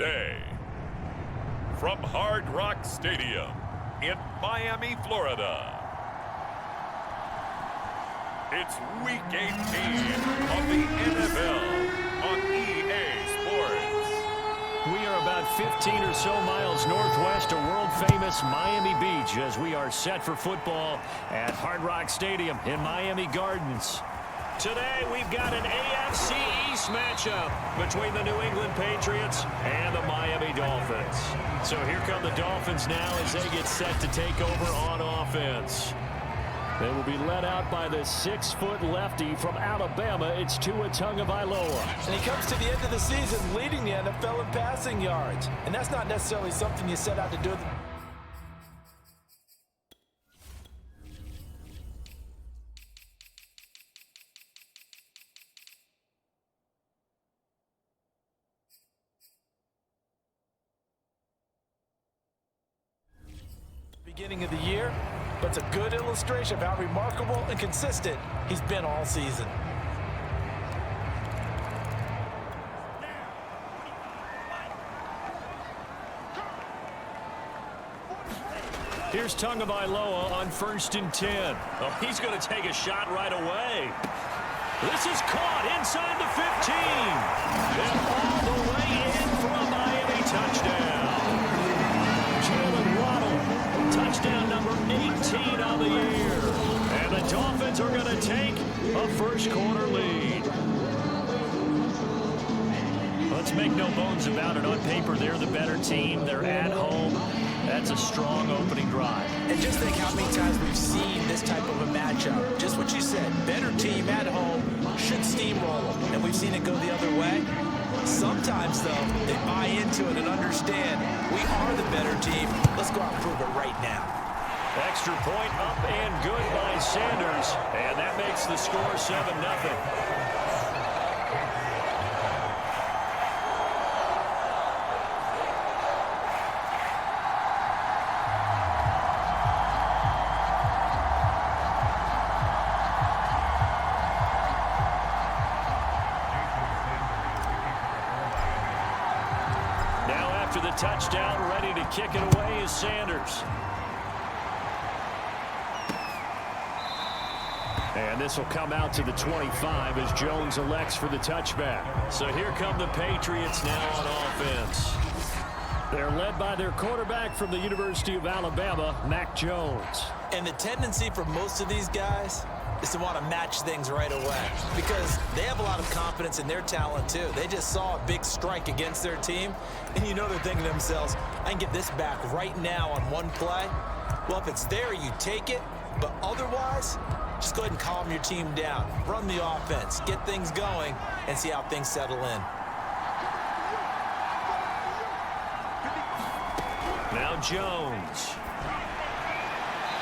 today. From Hard Rock Stadium in Miami, Florida, it's Week 18 of the NFL on EA Sports. We are about 15 or so miles northwest of world-famous Miami Beach as we are set for football at Hard Rock Stadium in Miami Gardens. Today, we've got an AFC East matchup between the New England Patriots and the Miami Dolphins. So here come the Dolphins now as they get set to take over on offense. They will be led out by the 6-foot lefty from Alabama. It's Tua Tagovailoa. And he comes to the end of the season leading the NFL in passing yards. And that's not necessarily something you set out to do. Beginning of the year, but it's a good illustration of how remarkable and consistent he's been all season. Here's Tagovailoa on 1st and 10. Oh, he's going to take a shot right away. This is caught inside the 15. And all the way in for a Miami touchdown. Touchdown number 18 on the year. And the Dolphins are going to take a first-quarter lead. Let's make no bones about it. On paper, they're the better team. They're at home. That's a strong opening drive. And just think how many times we've seen this type of a matchup. Just what you said, better team at home should steamroll them. And we've seen it go the other way. Sometimes, though, they buy into it and understand we are the better team. Let's go out and prove it right now. Extra point up and good by Sanders. And that makes the score 7-0. After the touchdown, ready to kick it away is Sanders. And this will come out to the 25 as Jones elects for the touchback. So here come the Patriots now on offense. They're led by their quarterback from the University of Alabama, Mac Jones. And the tendency for most of these guys is to want to match things right away because they have a lot of confidence in their talent too. They just saw a big strike against their team, and you know they're thinking to themselves, I can get this back right now on one play. Well, if it's there, you take it, but otherwise, just go ahead and calm your team down. Run the offense, get things going, and see how things settle in. Now Jones.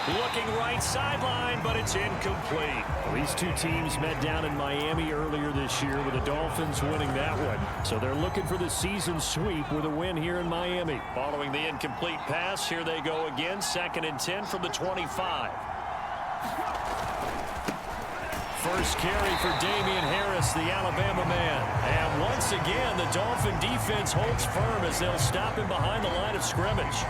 Looking right sideline, but it's incomplete. Well, these two teams met down in Miami earlier this year with the Dolphins winning that one. So they're looking for the season sweep with a win here in Miami. Following the incomplete pass, here they go again. 2nd and 10 from the 25. First carry for Damian Harris, the Alabama man. And once again, the Dolphin defense holds firm as they'll stop him behind the line of scrimmage.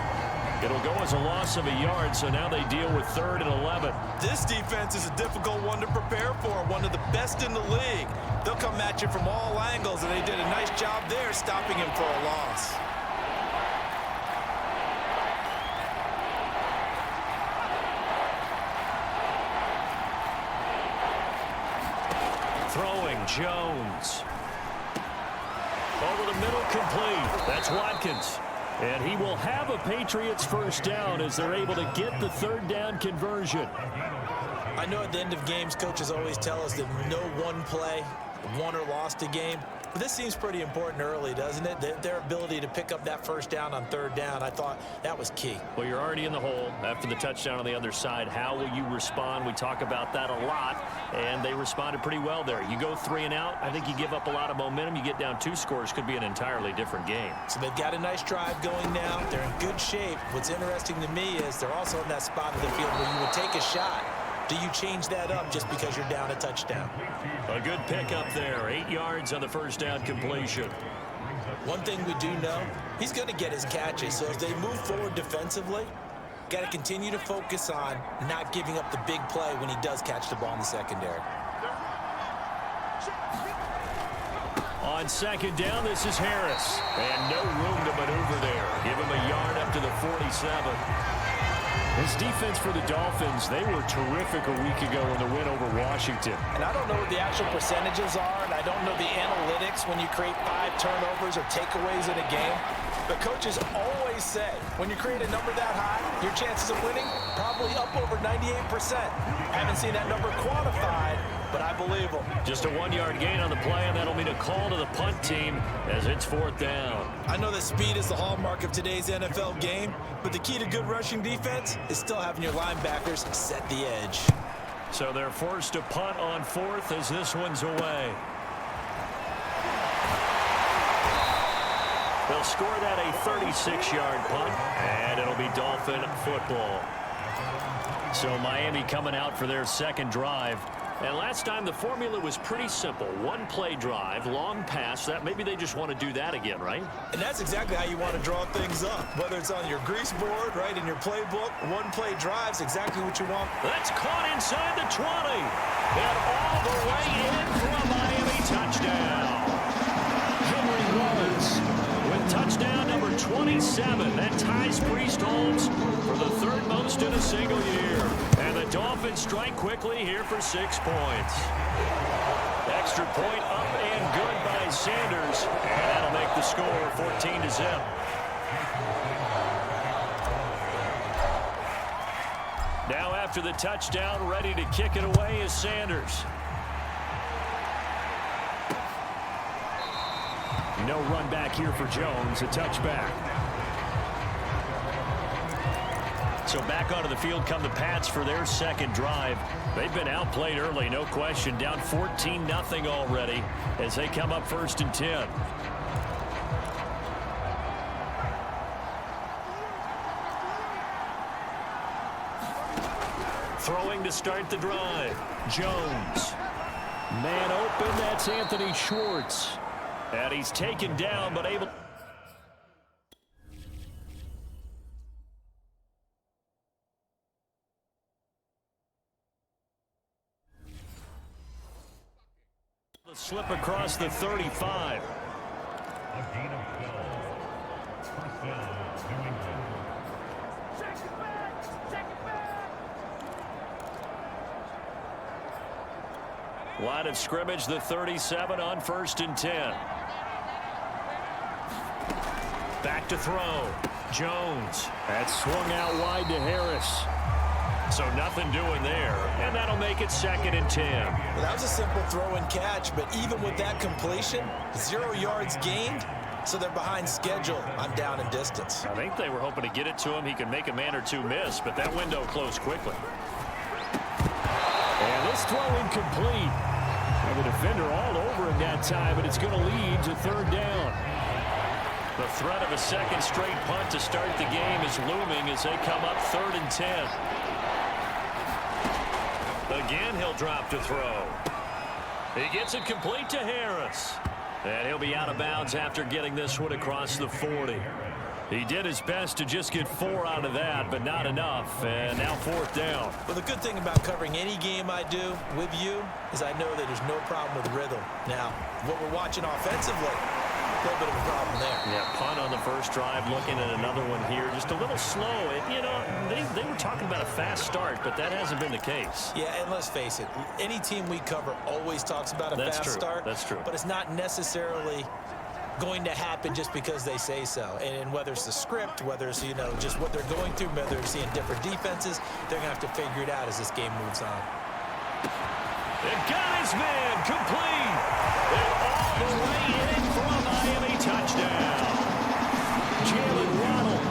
It'll go as a loss of a yard, so now they deal with 3rd and 11. This defense is a difficult one to prepare for, one of the best in the league. They'll come at you from all angles, and they did a nice job there stopping him for a loss. Throwing Jones. Over the middle, complete. That's Watkins. And he will have a Patriots first down as they're able to get the 3rd down conversion. I know at the end of games, coaches always tell us that no one play won or lost a game. But this seems pretty important early, doesn't it? Their ability to pick up that first down on 3rd down, I thought that was key. Well, you're already in the hole after the touchdown on the other side. How will you respond? We talk about that a lot, and they responded pretty well there. You go 3 and out, I think you give up a lot of momentum. You get down 2 scores, could be an entirely different game. So they've got a nice drive going now. They're in good shape. What's interesting to me is they're also in that spot of the field where you would take a shot. Do you change that up just because you're down a touchdown? A good pickup there. 8 yards on the first down completion. One thing we do know, he's going to get his catches. So as they move forward defensively, got to continue to focus on not giving up the big play when he does catch the ball in the secondary. On second down, this is Harris. And no room to maneuver there. Give him a yard up to the 47. This defense for the Dolphins, they were terrific a week ago in the win over Washington. And I don't know what the actual percentages are, and I don't know the analytics when you create 5 turnovers or takeaways in a game. But coaches always say, when you create a number that high, your chances of winning probably up over 98%. Haven't seen that number quantified, but I believe them. Just a 1-yard gain on the play, and that'll mean a call to the punt team as it's 4th down. I know that speed is the hallmark of today's NFL game, but the key to good rushing defense is still having your linebackers set the edge. So they're forced to punt on 4th as this one's away. They'll score that a 36-yard punt, and it'll be Dolphin football. So Miami coming out for their second drive. And last time the formula was pretty simple. 1-play drive, long pass. That maybe they just want to do that again, right? And that's exactly how you want to draw things up. Whether it's on your grease board, right, in your playbook, 1-play drive's exactly what you want. That's caught inside the 20. And all the way in for a Miami touchdown. Henry Ruggs with touchdown number 27. That ties Priest Holmes for the 3rd most in a single year. And the Dolphins strike quickly here for 6 points. Extra point up and good by Sanders. And that'll make the score 14-0. Now after the touchdown, ready to kick it away is Sanders. No run back here for Jones, a touchback. So back onto the field come the Pats for their second drive. They've been outplayed early, no question. Down 14-0 already as they come up 1st and 10. Throwing to start the drive. Jones. Man open, that's Anthony Schwartz. And he's taken down, but able to slip across the 35. Line of scrimmage, the 37 on 1st and 10. Back to throw. Jones. That's swung out wide to Harris. So nothing doing there. And that'll make it 2nd and 10. Well, that was a simple throw and catch, but even with that completion, 0 yards gained, so they're behind schedule on down and distance. I think they were hoping to get it to him. He could make a man or two miss, but that window closed quickly. And this throw incomplete. And the defender all over him that time, but it's going to lead to 3rd down. The threat of a second straight punt to start the game is looming as they come up 3rd and 10. Again, he'll drop to throw. He gets it complete to Harris. And he'll be out of bounds after getting this one across the 40. He did his best to just get 4 out of that, but not enough. And now 4th down. Well, the good thing about covering any game I do with you is I know that there's no problem with rhythm. Now, what we're watching offensively, a little bit of a problem there. Yeah, punt on the first drive, looking at another one here. Just a little slow. You know, they were talking about a fast start, but that hasn't been the case. Yeah, and let's face it, any team we cover always talks about a fast start. That's true. But it's not necessarily going to happen just because they say so. And whether it's the script, whether it's, you know, just what they're going through, whether they're seeing different defenses, they're going to have to figure it out as this game moves on. They've got his man complete. And all the way in for a Miami touchdown. Jalen Waddle,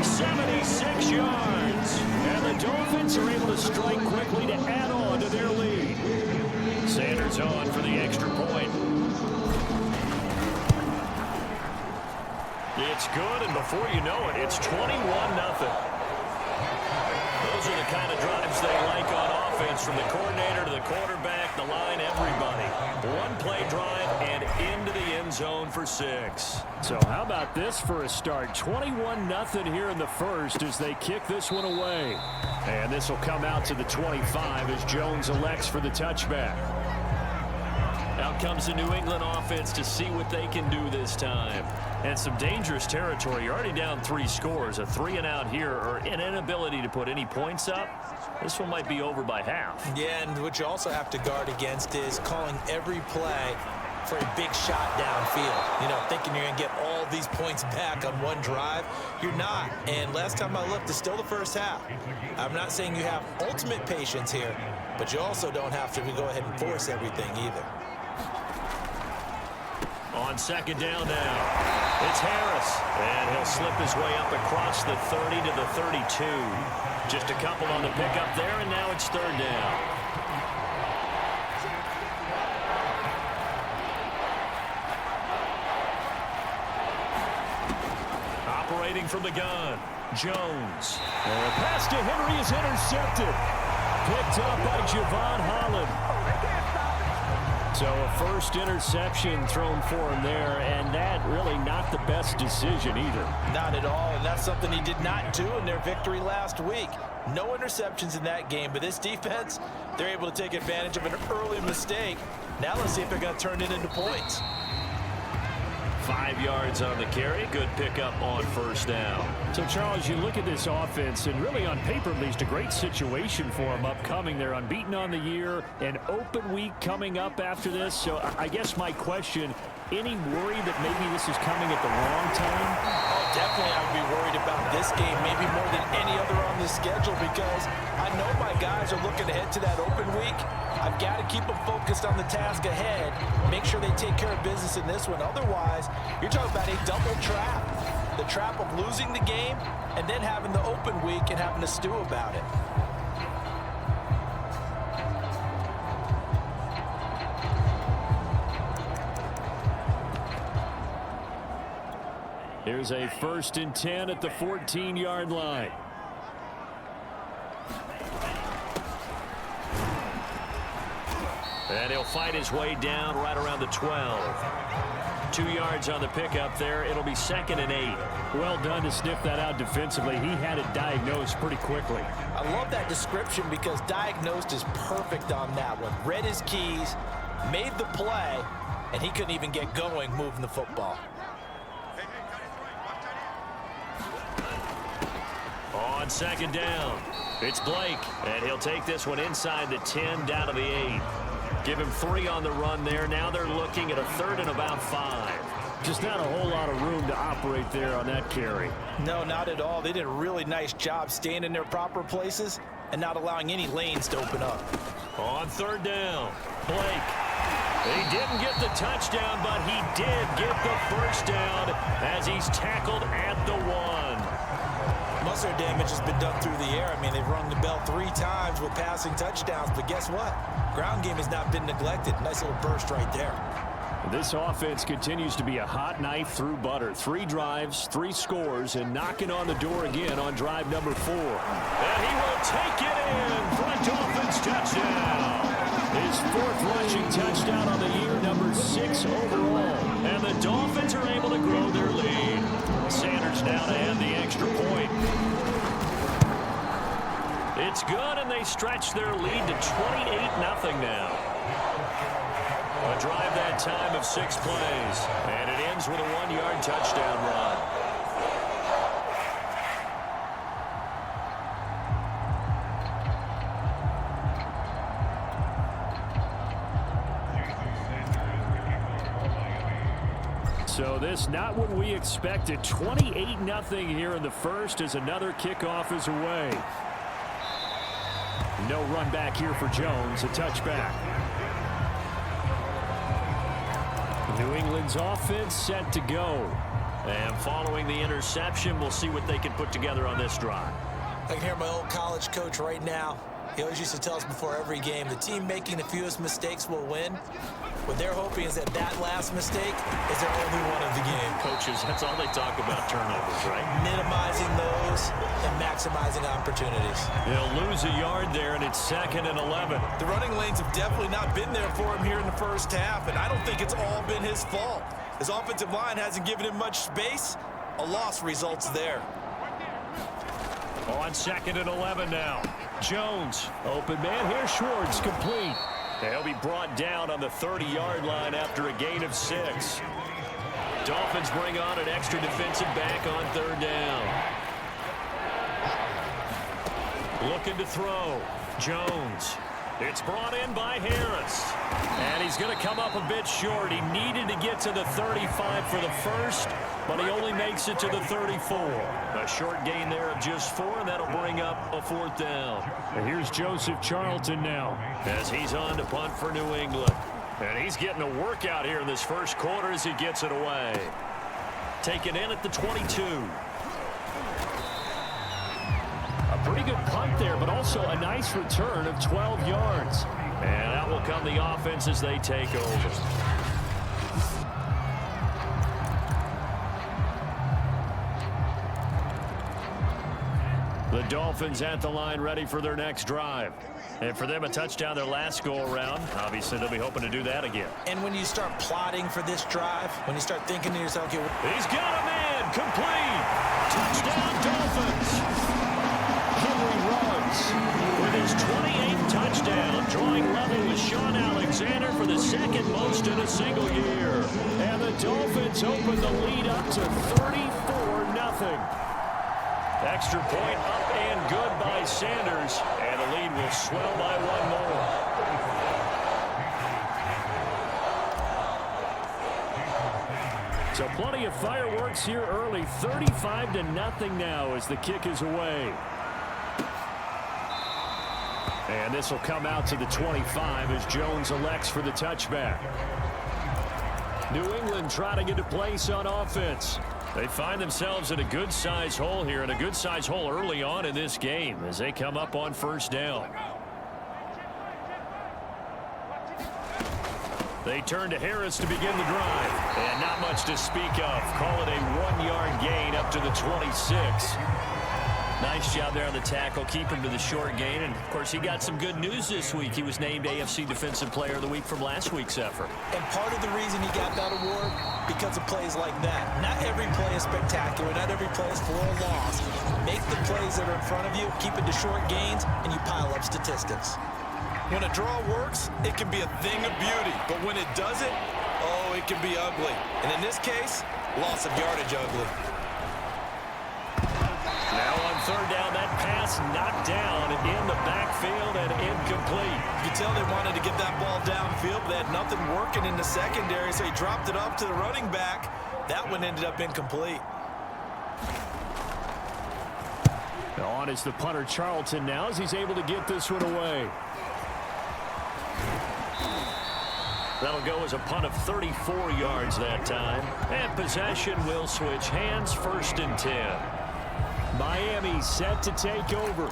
76 yards. And the Dolphins are able to strike quickly to add on to their lead. Sanders on for the extra point. It's good, and before you know it, it's 21-0. Those are the kind of drives they like on offense. offense from the coordinator to the quarterback, the line, everybody. One-play drive and into the end zone for 6. So how about this for a start? 21-0 here in the first as they kick this one away. And this will come out to the 25 as Jones elects for the touchback. Out comes the New England offense to see what they can do this time. And some dangerous territory. You're already down 3 scores. A 3-and-out here or an inability to put any points up. This one might be over by half. Yeah, and what you also have to guard against is calling every play for a big shot downfield. You know, thinking you're going to get all these points back on one drive. You're not. And last time I looked, it's still the first half. I'm not saying you have ultimate patience here, but you also don't have to go ahead and force everything either. On second down now, it's Harris. And he'll slip his way up across the 30 to the 32. Just a couple on the pickup there, and now it's third down. Operating from the gun, Jones. And a pass to Henry is intercepted. Picked up by Javon Holland. So a first interception thrown for him there, and that really not the best decision either. Not at all, and that's something he did not do in their victory last week. No interceptions in that game, but this defense, they're able to take advantage of an early mistake. Now let's see if they're going to turn it into points. 5 yards on the carry. Good pickup on first down. So, Charles, you look at this offense, and really on paper, at least a great situation for them upcoming. They're unbeaten on the year, an open week coming up after this. So, I guess my question, any worry that maybe this is coming at the wrong time? Oh, definitely I would be worried about this game, maybe more than any other on the schedule, because I know my guys are looking ahead to that open week. I've got to keep them focused on the task ahead, make sure they take care of business in this one. Otherwise, you're talking about a double trap. The trap of losing the game and then having the open week and having to stew about it. Here's a 1st and 10 at the 14-yard line. And he'll fight his way down right around the 12. 2 yards on the pickup there. It'll be 2nd and 8. Well done to sniff that out defensively. He had it diagnosed pretty quickly. I love that description because diagnosed is perfect on that one. Read his keys, made the play, and he couldn't even get going moving the football. On second down, it's Blake, and he'll take this one inside the 10 down to the 8. Give him 3 on the run there. Now they're looking at a 3rd and about 5. Just not a whole lot of room to operate there on that carry. No, not at all. They did a really nice job staying in their proper places and not allowing any lanes to open up. On 3rd down, Blake. He didn't get the touchdown, but he did get the first down as he's tackled at the 1. Most of their damage has been done through the air. I mean, they've rung the bell 3 times with passing touchdowns, but guess what? Ground game has not been neglected. Nice little burst right there. This offense continues to be a hot knife through butter. 3 drives, 3 scores, and knocking on the door again on drive number 4. And he will take it in for a Dolphins touchdown. His 4th rushing touchdown on the year, number 6 overall. And the Dolphins are able to grow their lead. Sanders now to add the extra point. It's good, and they stretch their lead to 28-0 now. A drive that time of 6 plays, and it ends with a 1-yard touchdown run. So this not what we expected. 28-0 here in the first as another kickoff is away. No run back here for Jones. A touchback. New England's offense set to go. And following the interception, we'll see what they can put together on this drive. I can hear my old college coach right now. He always used to tell us before every game, the team making the fewest mistakes will win. What they're hoping is that that last mistake is their only one of the game. Coaches, that's all they talk about, turnovers, right? Minimizing those and maximizing opportunities. They'll lose a yard there, and it's 2nd and 11. The running lanes have definitely not been there for him here in the first half, and I don't think it's all been his fault. His offensive line hasn't given him much space. A loss results there. On 2nd and 11 now. Jones, open man here, Schwartz, complete. They'll be brought down on the 30-yard line after a gain of 6. Dolphins bring on an extra defensive back on 3rd down. Looking to throw. Jones. It's brought in by Harris. And he's going to come up a bit short. He needed to get to the 35 for the first, but he only makes it to the 34. A short gain there of just 4, and that'll bring up a 4th down. And here's Joseph Charlton now, as he's on to punt for New England. And he's getting a workout here in this first quarter as he gets it away. Taken in at the 22. A pretty good punt there, but also a nice return of 12 yards. And out will come the offense as they take over. The Dolphins at the line ready for their next drive. And for them, a touchdown their last go-around. Obviously, they'll be hoping to do that again. And when you start plotting for this drive, when you start thinking to yourself, okay, he's got a man, complete. Touchdown, Dolphins. Henry Ruggs With his 28th touchdown, drawing level with Sean Alexander for the 2nd most in a single year. And the Dolphins open the lead up to 34-0. Extra point up and good by Sanders, and the lead will swell by 1 more. So plenty of fireworks here early. 35-0 now as the kick is away. And this will come out to the 25 as Jones elects for the touchback. New England trying to get a place on offense. They find themselves in a good-sized hole here, and a good-sized hole early on in this game as they come up on 1st down. They turn to Harris to begin the drive. And not much to speak of. Call it a 1-yard gain up to the 26. Nice job there on the tackle. Keep him to the short gain. And, of course, he got some good news this week. He was named AFC Defensive Player of the Week from last week's effort. and part of the reason he got that award, because of plays like that. Not every play is spectacular. Not every play is for a loss. Make the plays that are in front of you, keep it to short gains, and you pile up statistics. When a draw works, it can be a thing of beauty. But when it doesn't, oh, it can be ugly. And in this case, loss of yardage ugly. Now on 3rd down, that pass knocked down in the backfield and incomplete. You could tell they wanted to get that ball downfield, but they had nothing working in the secondary, so he dropped it off to the running back. That one ended up incomplete. On is the punter Charlton now as he's able to get this one away. That'll go as a punt of 34 yards that time. And possession will switch hands, 1st and 10. Miami set to take over.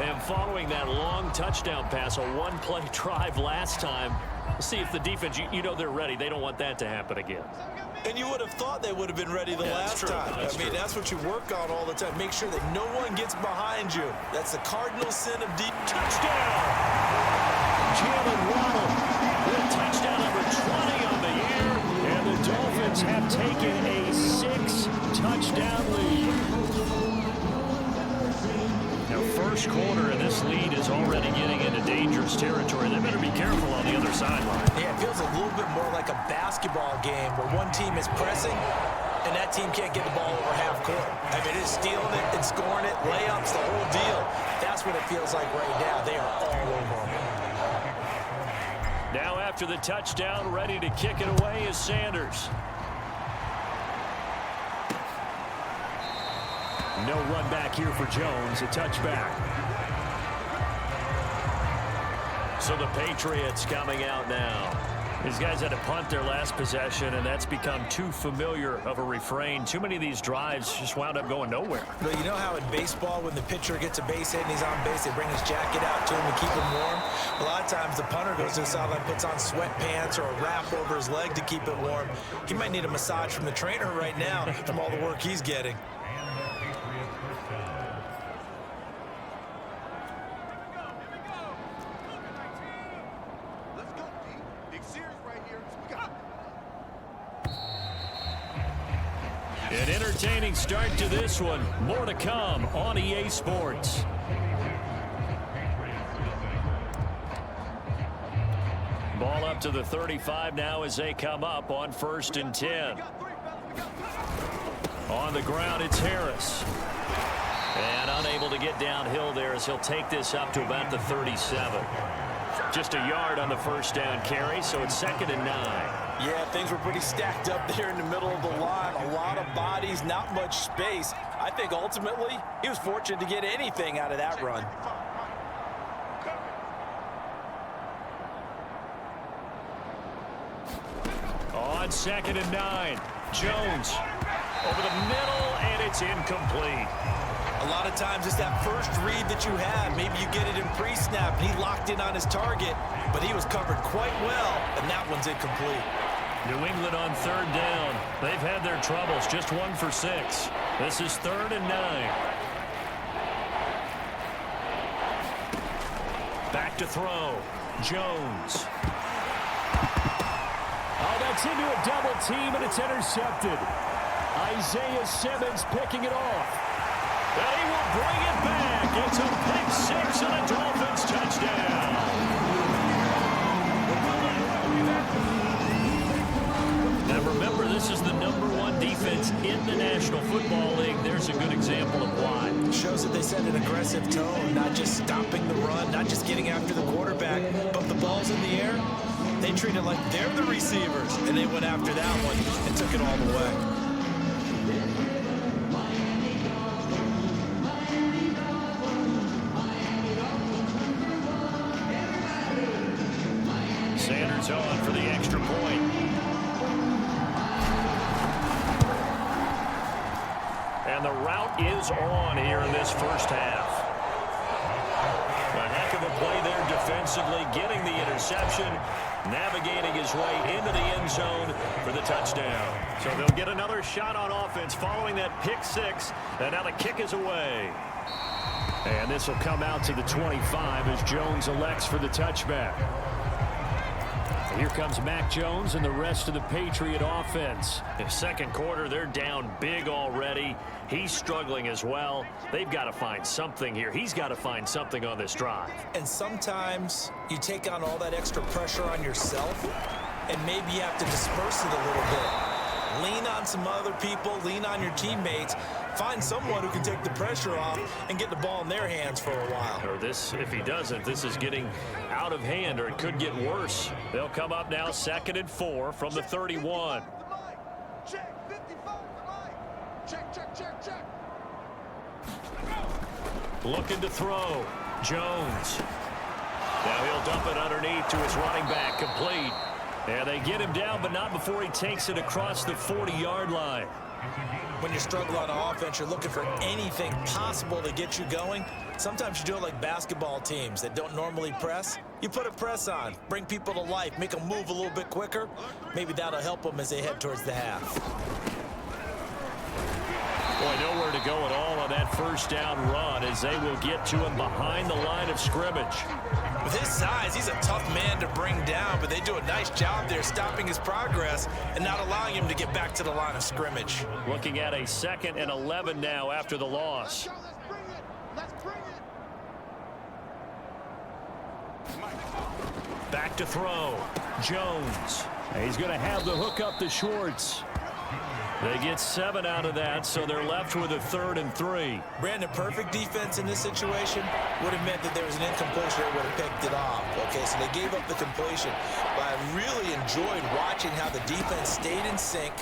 And following that long touchdown pass, a one-play drive last time, let's see if the defense, you know they're ready. They don't want that to happen again. And you would have thought they would have been ready the last time. I mean, that's what you work on all the time. Make sure that no one gets behind you. That's the cardinal sin of deep. Touchdown! Jalen Waddle with touchdown number 20 on the year. And the Dolphins have taken a 6-touchdown lead. Now, first quarter, and this lead is already getting into dangerous territory. They better be careful on the other sideline. Yeah, it feels a little bit more like a basketball game where one team is pressing and that team can't get the ball over half court. I mean, it's stealing it and scoring it, layups, the whole deal. That's what it feels like right now. They are all over them. Now after the touchdown, ready to kick it away is Sanders. No run back here for Jones, a touchback. So the Patriots coming out now. These guys had to punt their last possession, and that's become too familiar of a refrain. Too many of these drives just wound up going nowhere. Well, you know how in baseball, when the pitcher gets a base hit and he's on base, they bring his jacket out to him to keep him warm? A lot of times the punter goes to the sideline, puts on sweatpants or a wrap over his leg to keep it warm. He might need a massage from the trainer right now from all the work he's getting. An entertaining start to this one. More to come on EA Sports. Ball up to the 35 now as they come up on 1st and 10. On the ground, it's Harris. And unable to get downhill there as he'll take this up to about the 37. Just a yard on the first down carry, so it's 2nd and 9. Yeah, things were pretty stacked up there in the middle of the line. A lot of bodies, not much space. I think ultimately he was fortunate to get anything out of that run. On 2nd and 9, Jones over the middle, and it's incomplete. A lot of times it's that first read that you have. Maybe you get it in pre-snap, and he locked in on his target, but he was covered quite well, and that one's incomplete. New England on 3rd down. They've had their troubles, just 1 for 6. This is 3rd and 9. Back to throw. Jones. Oh, that's into a double team, and it's intercepted. Isaiah Simmons picking it off. And he will bring it back. It's a pick 6 and a Dolphins touchdown. Now remember, this is the #1 defense in the National Football League. There's a good example of why. Shows that they set an aggressive tone, not just stopping the run, not just getting after the quarterback, but the ball's in the air. They treat it like they're the receivers, and they went after that one and took it all the way. Sanders on for the extra point. And the route is on here in this first half. A heck of a play there defensively, getting the interception, navigating his way into the end zone for the touchdown. So they'll get another shot on offense following that pick 6, and now the kick is away. And this will come out to the 25 as Jones elects for the touchback. Here comes Mac Jones and the rest of the Patriot offense. In second quarter, they're down big already. He's struggling as well. They've got to find something here. He's got to find something on this drive. And sometimes you take on all that extra pressure on yourself, and maybe you have to disperse it a little bit. Lean on some other people, lean on your teammates. Find someone who can take the pressure off and get the ball in their hands for a while. Or this, if he doesn't, this is getting out of hand, or it could get worse. They'll come up now 2nd and 4 from the 31. Check, 55 the line. Check. Looking to throw. Jones. Now he'll dump it underneath to his running back, complete. And they get him down, but not before he takes it across the 40-yard line. When you struggle on offense, you're looking for anything possible to get you going. Sometimes you do it like basketball teams that don't normally press. You put a press on, bring people to life, make them move a little bit quicker. Maybe that'll help them as they head towards the half. Boy, nowhere to go at all on that first down run as they will get to him behind the line of scrimmage. With his size, he's a tough man to bring down, but they do a nice job there stopping his progress and not allowing him to get back to the line of scrimmage. Looking at a 2nd and 11 now after the loss. Let's bring it. Back to throw. Jones. He's going to have the hook up to Schwartz. They get 7 out of that, so they're left with a 3rd and 3. Brandon, perfect defense in this situation would have meant that there was an incompletion that would have picked it off. Okay, so they gave up the completion. But I really enjoyed watching how the defense stayed in sync,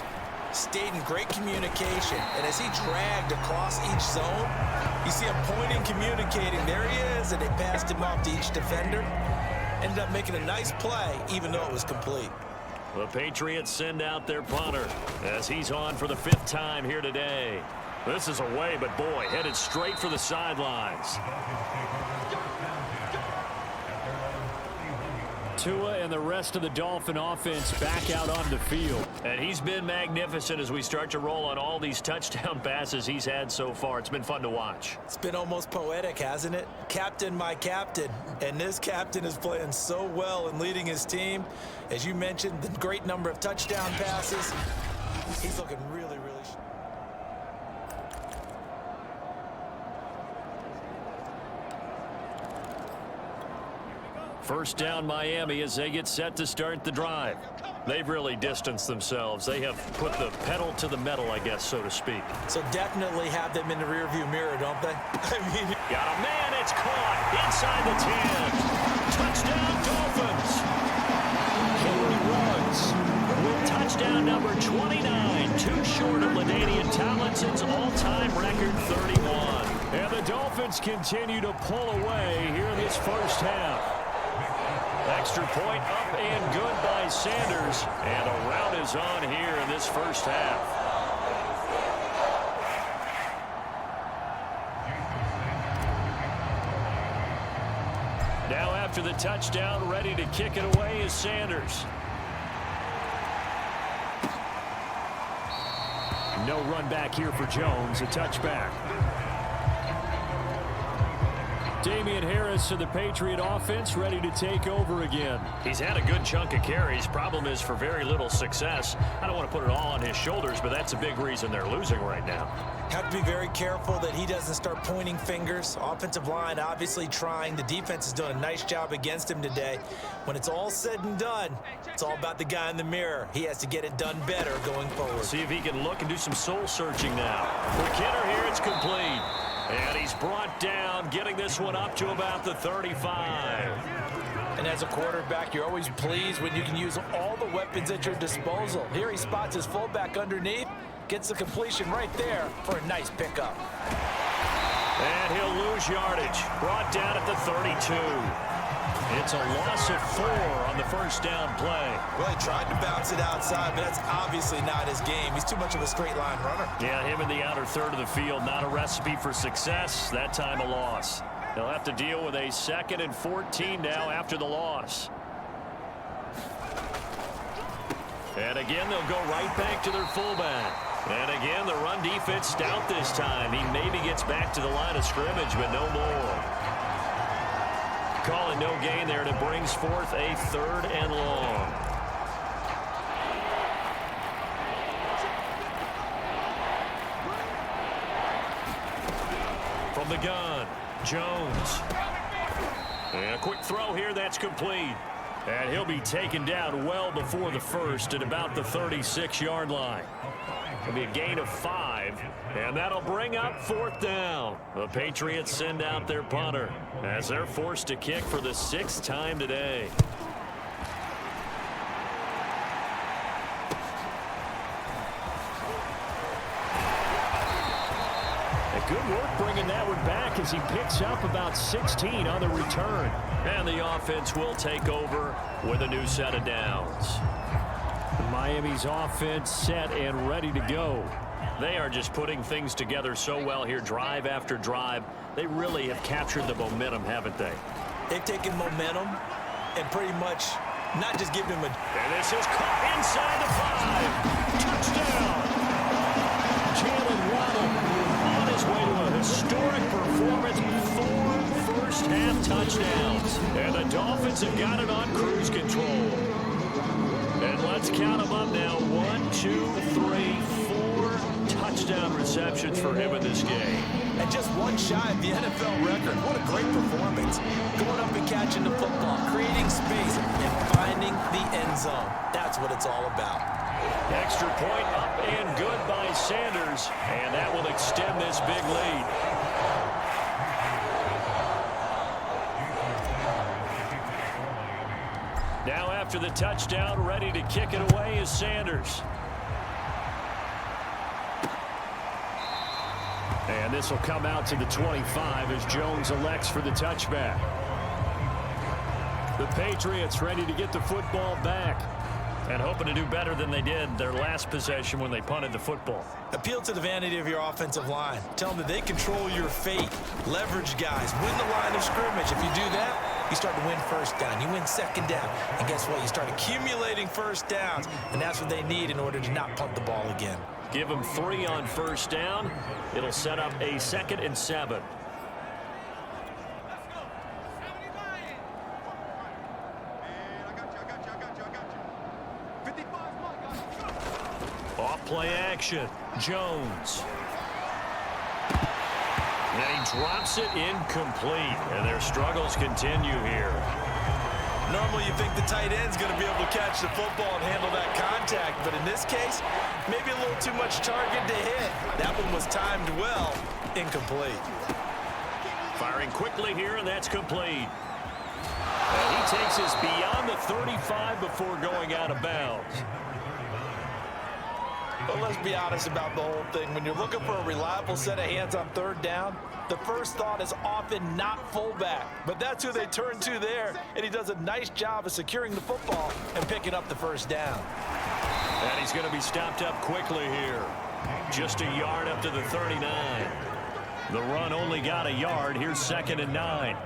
stayed in great communication. And as he dragged across each zone, you see him pointing, communicating. There he is, and they passed him off to each defender. Ended up making a nice play, even though it was complete. The Patriots send out their punter as he's on for the 5th time here today. This is away, but boy, headed straight for the sidelines. Tua and the rest of the Dolphin offense back out on the field. And he's been magnificent as we start to roll on all these touchdown passes he's had so far. It's been fun to watch. It's been almost poetic, hasn't it? Captain, my captain. And this captain is playing so well and leading his team. As you mentioned, the great number of touchdown passes. He's looking really First down Miami as they get set to start the drive. They've really distanced themselves. They have put the pedal to the metal, I guess, so to speak. So definitely have them in the rearview mirror, don't they? I mean, got a man, it's caught inside the 10. Touchdown Dolphins. Henry Ruggs with touchdown number 29, too short of LaDainian Tomlinson's all-time record 31. And the Dolphins continue to pull away here in this first half. Extra point up and good by Sanders. And a rout is on here in this first half. Now after the touchdown, ready to kick it away is Sanders. No run back here for Jones, a touchback. Damian Harris of the Patriot offense ready to take over again. He's had a good chunk of carries. Problem is for very little success. I don't want to put it all on his shoulders, but that's a big reason they're losing right now. Have to be very careful that he doesn't start pointing fingers. Offensive line obviously trying. The defense has done a nice job against him today. When it's all said and done, it's all about the guy in the mirror. He has to get it done better going forward. See if he can look and do some soul searching now. For Kidder here, it's complete. And he's brought down, getting this one up to about the 35. And as a quarterback, you're always pleased when you can use all the weapons at your disposal. Here he spots his fullback underneath, gets the completion right there for a nice pickup. And he'll lose yardage. Brought down at the 32. It's a loss of 4 on the first down play. Well, he tried to bounce it outside, but that's obviously not his game. He's too much of a straight line runner. Yeah, him in the outer third of the field, not a recipe for success. That time a loss. They'll have to deal with a 2nd and 14 now after the loss. And again, they'll go right back to their fullback. And again, the run defense stout this time. He maybe gets back to the line of scrimmage, but no more. Calling no gain there, and it brings forth a 3rd and long. From the gun, Jones. And a quick throw here, that's complete. And he'll be taken down well before the first at about the 36-yard line. It'll be a gain of 5, and that'll bring up 4th down. The Patriots send out their punter as they're forced to kick for the 6th time today. Good work bringing that one back as he picks up about 16 on the return. And the offense will take over with a new set of downs. Miami's offense set and ready to go. They are just putting things together so well here, drive after drive. They really have captured the momentum, haven't they? They've taken momentum and pretty much not just given him a... And this is caught inside the 5. Touchdown! Jalen Waddle on his way to a historic performance. 4 first-half touchdowns. And the Dolphins have got it on cruise control. And let's count them up now. 1, 2, 3, 4 touchdown receptions for him in this game. And just one shy of the NFL record. What a great performance. Going up and catching the football, creating space, and finding the end zone. That's what it's all about. Extra point up and good by Sanders. And that will extend this big lead. Now after the touchdown, ready to kick it away is Sanders. And this will come out to the 25 as Jones elects for the touchback. The Patriots ready to get the football back. And hoping to do better than they did their last possession when they punted the football. Appeal to the vanity of your offensive line. Tell them that they control your fate. Leverage guys. Win the line of scrimmage. If you do that, you start to win first down. You win second down. And guess what? You start accumulating first downs. And that's what they need in order to not punt the ball again. Give them 3 on first down. It'll set up a 2nd and 7. Off-play action. Jones. And he drops it incomplete. And their struggles continue here. Normally you think the tight end's going to be able to catch the football and handle that contact. But in this case, maybe a little too much target to hit. That one was timed well. Incomplete. Firing quickly here, and that's complete. And he takes us beyond the 35 before going out of bounds. But let's be honest about the whole thing. When you're looking for a reliable set of hands on third down, the first thought is often not fullback. But that's who they turn to there, and he does a nice job of securing the football and picking up the first down. And he's going to be stopped up quickly here. Just a yard up to the 39. The run only got a yard. Here's 2nd and 9.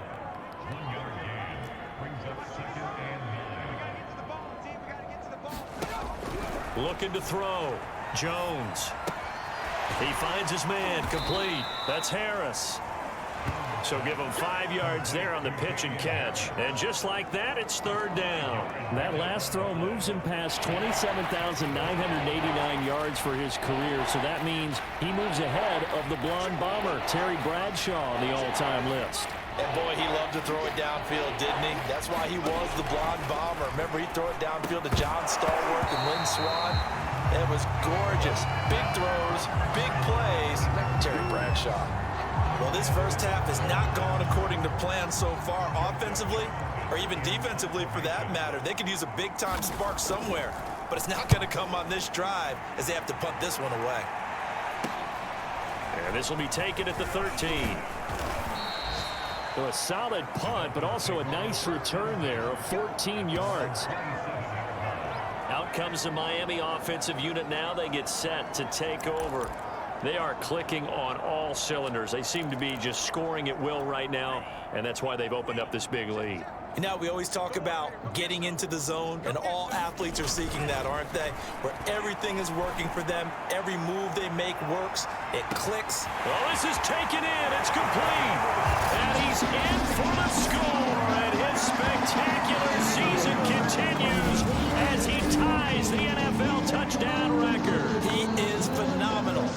Looking to throw. Jones. He finds his man. Complete. That's Harris. So give him 5 yards there on the pitch and catch. And just like that, it's 3rd down. That last throw moves him past 27,989 yards for his career. So that means he moves ahead of the blonde bomber, Terry Bradshaw, on the all-time list. And boy, he loved to throw it downfield, didn't he? That's why he was the blonde bomber. Remember, he'd throw it downfield to John Stallworth and Lynn Swann. It was gorgeous. Big throws, big plays. Terry Bradshaw. Well, this first half has not gone according to plan so far offensively, or even defensively for that matter. They could use a big-time spark somewhere, but it's not going to come on this drive as they have to punt this one away. And this will be taken at the 13. So a solid punt, but also a nice return there of 14 yards. Out comes the Miami offensive unit now. They get set to take over. They are clicking on all cylinders. They seem to be just scoring at will right now, and that's why they've opened up this big lead. You know, we always talk about getting into the zone, and all athletes are seeking that, aren't they? Where everything is working for them. Every move they make works. It clicks. Well, this is taken in. It's complete. And he's in for the score. And his spectacular season continues as he ties the NFL touchdown record. He is phenomenal.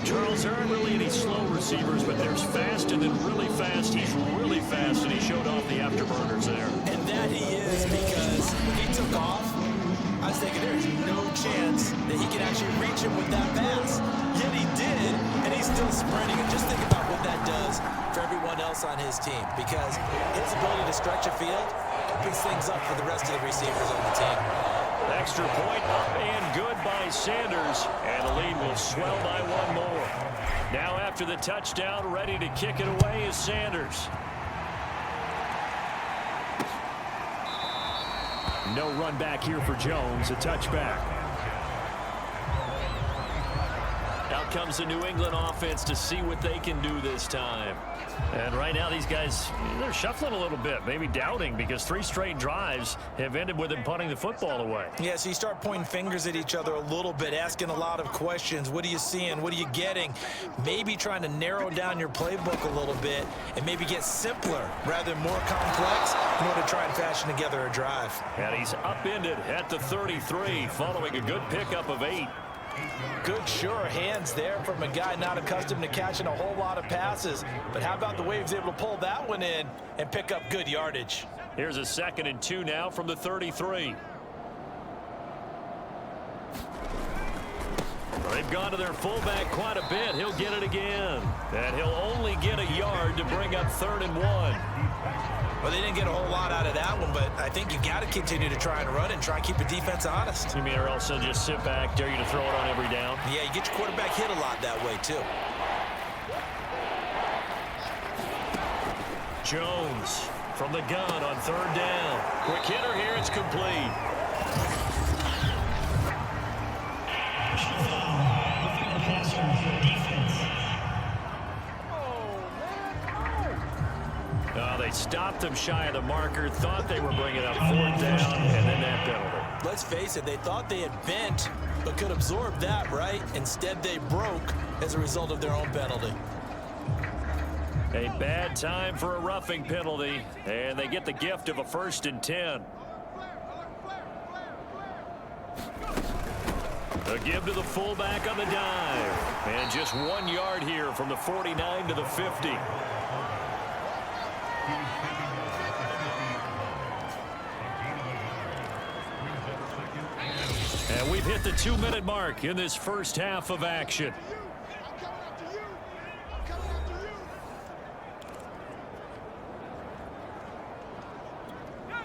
Charles, there aren't really any slow receivers, but there's fast and then really fast. He's really fast, and he showed off the afterburners there. And that he is, because when he took off, I was thinking there's no chance that he could actually reach him with that pass. Yet he did, and he's still sprinting. And just think about what that does for everyone else on his team, because his ability to stretch a field opens things up for the rest of the receivers on the team. Extra point up and good by Sanders, and the lead will swell by 1 more. Now after the touchdown, ready to kick it away is Sanders. No run back here for Jones, a touchback. Out comes the New England offense to see what they can do this time. And right now these guys, they're shuffling a little bit, maybe doubting, because 3 straight drives have ended with them punting the football away. Yeah, so you start pointing fingers at each other a little bit, asking a lot of questions. What are you seeing? What are you getting? Maybe trying to narrow down your playbook a little bit and maybe get simpler rather than more complex in order to try and fashion together a drive. And he's upended at the 33 following a good pickup of 8. Good, sure hands there from a guy not accustomed to catching a whole lot of passes. But how about the way he was able to pull that one in and pick up good yardage? Here's a 2nd and 2 now from the 33. They've gone to their fullback quite a bit. He'll get it again. And he'll only get a yard to bring up 3rd and 1. Well, they didn't get a whole lot out of that one, but I think you got to continue to try and run and try and keep the defense honest. You mean or else they'll just sit back, dare you to throw it on every down? Yeah, you get your quarterback hit a lot that way, too. Jones from the gun on 3rd down. Quick hitter here, it's complete. They stopped them shy of the marker, thought they were bringing up 4th down, and then that penalty. Let's face it, they thought they had bent, but could absorb that, right? Instead, they broke as a result of their own penalty. A bad time for a roughing penalty, and they get the gift of a 1st and 10. A give to the fullback on the dive, and just 1 yard here from the 49 to the 50. And we've hit the 2-minute mark in this first half of action.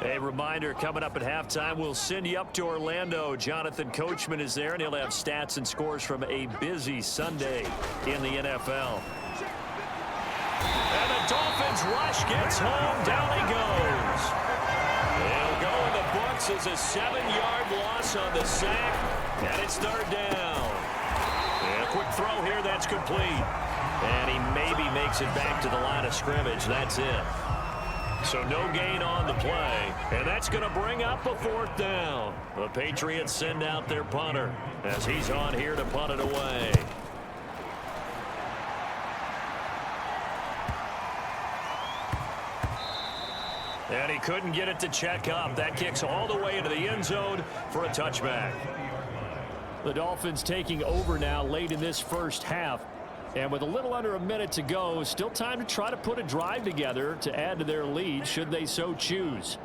A reminder, coming up at halftime, we'll send you up to Orlando. Jonathan Coachman is there, and he'll have stats and scores from a busy Sunday in the NFL. And the Dolphins rush gets home. Down he goes. He'll go in the books as a 7-yard loss on the sack, and it's 3rd down. And a quick throw here, that's complete. And he maybe makes it back to the line of scrimmage. That's it. So no gain on the play, and that's going to bring up a 4th down. The Patriots send out their punter as he's on here to punt it away. And he couldn't get it to check up. That kicks all the way into the end zone for a touchback. The Dolphins taking over now late in this first half. And with a little under a minute to go, still time to try to put a drive together to add to their lead should they so choose.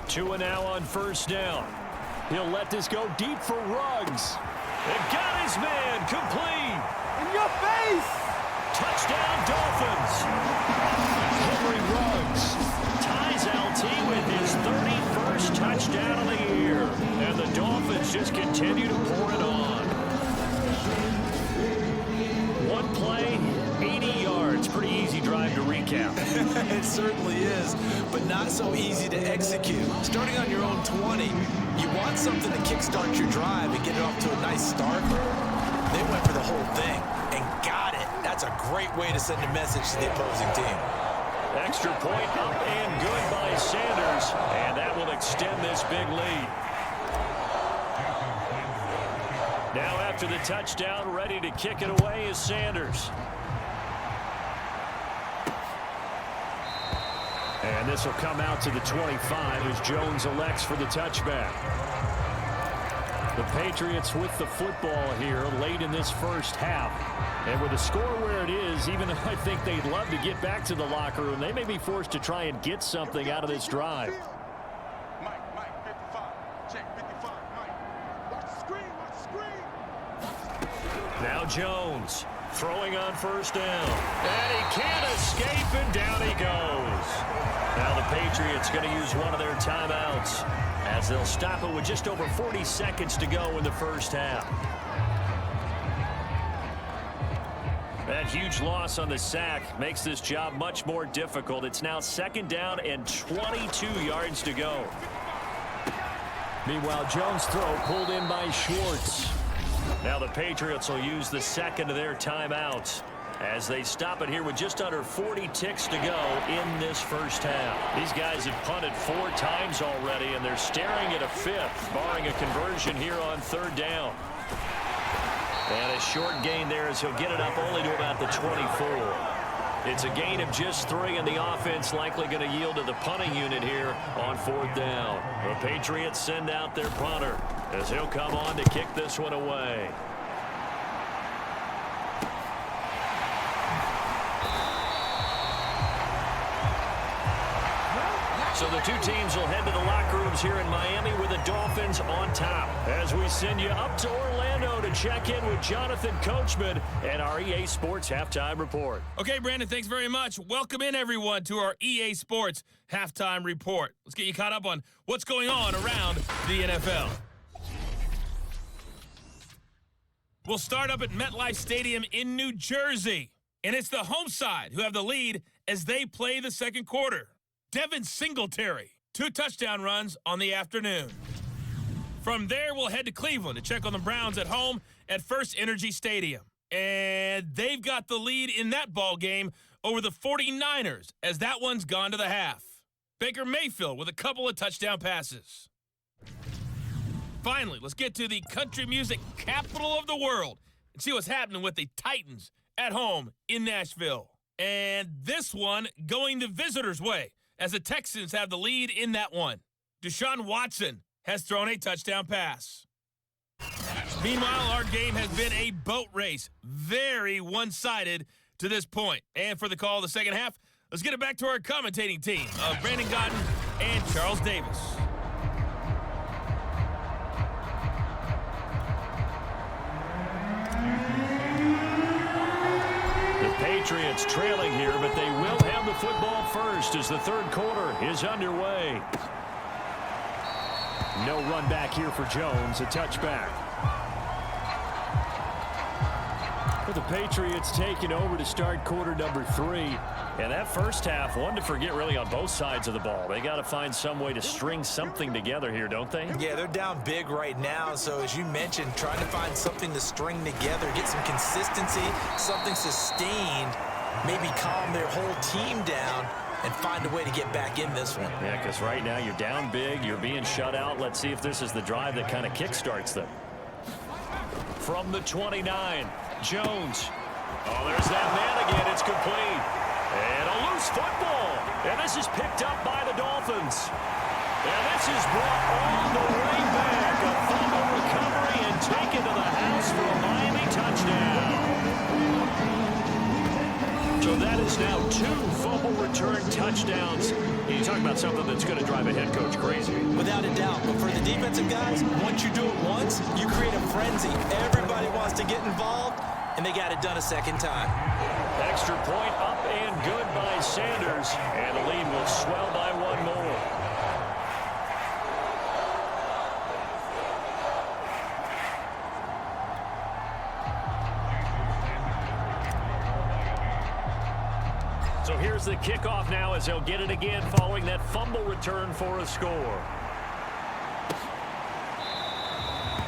2 now on 1st down. He'll let this go deep for Ruggs. And got his man complete. In your face! Touchdown Dolphins. Henry Ruggs ties LT with his 31st touchdown of the year. And the Dolphins just continue to pour it on. One play, 80 yards. Pretty easy drive to recap. It certainly is, but not so easy to execute. Starting on your own 20, you want something to kickstart your drive and get it off to a nice start. They went for the whole thing and got it. That's a great way to send a message to the opposing team. Extra point up and good by Sanders, and that will extend this big lead. Now after the touchdown, ready to kick it away is Sanders. And this will come out to the 25 as Jones elects for the touchback. The Patriots with the football here late in this first half. And with the score where it is, even though I think they'd love to get back to the locker room, they may be forced to try and get something out of this drive. Mike, 55. Check 55, Mike. Watch the screen, watch the screen. Now Jones throwing on 1st down. And he can't escape, and down he goes. Now the Patriots going to use one of their timeouts as they'll stop it with just over 40 seconds to go in the first half. That huge loss on the sack makes this job much more difficult. It's now 2nd down and 22 yards to go. Meanwhile, Jones' throw pulled in by Schwartz. Now the Patriots will use the 2nd of their timeouts as they stop it here with just under 40 ticks to go in this first half. These guys have punted 4 times already, and they're staring at a 5th, barring a conversion here on 3rd down. And a short gain there as he'll get it up only to about the 24. It's a gain of just 3, and the offense likely going to yield to the punting unit here on 4th down. The Patriots send out their punter as he'll come on to kick this one away. So the two teams will head to the locker rooms here in Miami with the Dolphins on top as we send you up to Orlando to check in with Jonathan Coachman and our EA Sports Halftime Report. Okay, Brandon, thanks very much. Welcome in, everyone, to our EA Sports Halftime Report. Let's get you caught up on what's going on around the NFL. We'll start up at MetLife Stadium in New Jersey, and it's the home side who have the lead as they play the second quarter. Devin Singletary 2 touchdown runs on the afternoon. From there, we'll head to Cleveland to check on the Browns at home at First Energy Stadium. And they've got the lead in that ball game over the 49ers, as that one's gone to the half. Baker Mayfield with a couple of touchdown passes. Finally, let's get to the country music capital of the world and see what's happening with the Titans at home in Nashville. And this one going the visitors' way, as the Texans have the lead in that one. Deshaun Watson has thrown a touchdown pass. Meanwhile, our game has been a boat race, very one-sided to this point. And for the call of the second half, let's get it back to our commentating team of Brandon Godden and Charles Davis. The Patriots trailing here, but they will have the football first as the third quarter is underway. No run back here for Jones, a touchback. With the Patriots taking over to start quarter number 3. And that first half, one to forget really on both sides of the ball. They got to find some way to string something together here, don't they? Yeah, they're down big right now. So as you mentioned, trying to find something to string together, get some consistency, something sustained, maybe calm their whole team down and find a way to get back in this one. Yeah, because right now you're down big, you're being shut out. Let's see if this is the drive that kind of kickstarts them. From the 29, Jones. Oh, there's that man again. It's complete. And a loose football. And this is picked up by the Dolphins. And this is brought all the way back. A fumble recovery and taken to the house for a Miami touchdown. So that is now 2 fumble return touchdowns. You talk about something that's going to drive a head coach crazy. Without a doubt. But for the defensive guys, once you do it once, you create a frenzy. Everybody wants to get involved, and they got it done a second time. Extra point up and good by Sanders. And the lead will swell by 1 more. So here's the kickoff now as they'll get it again following that fumble return for a score.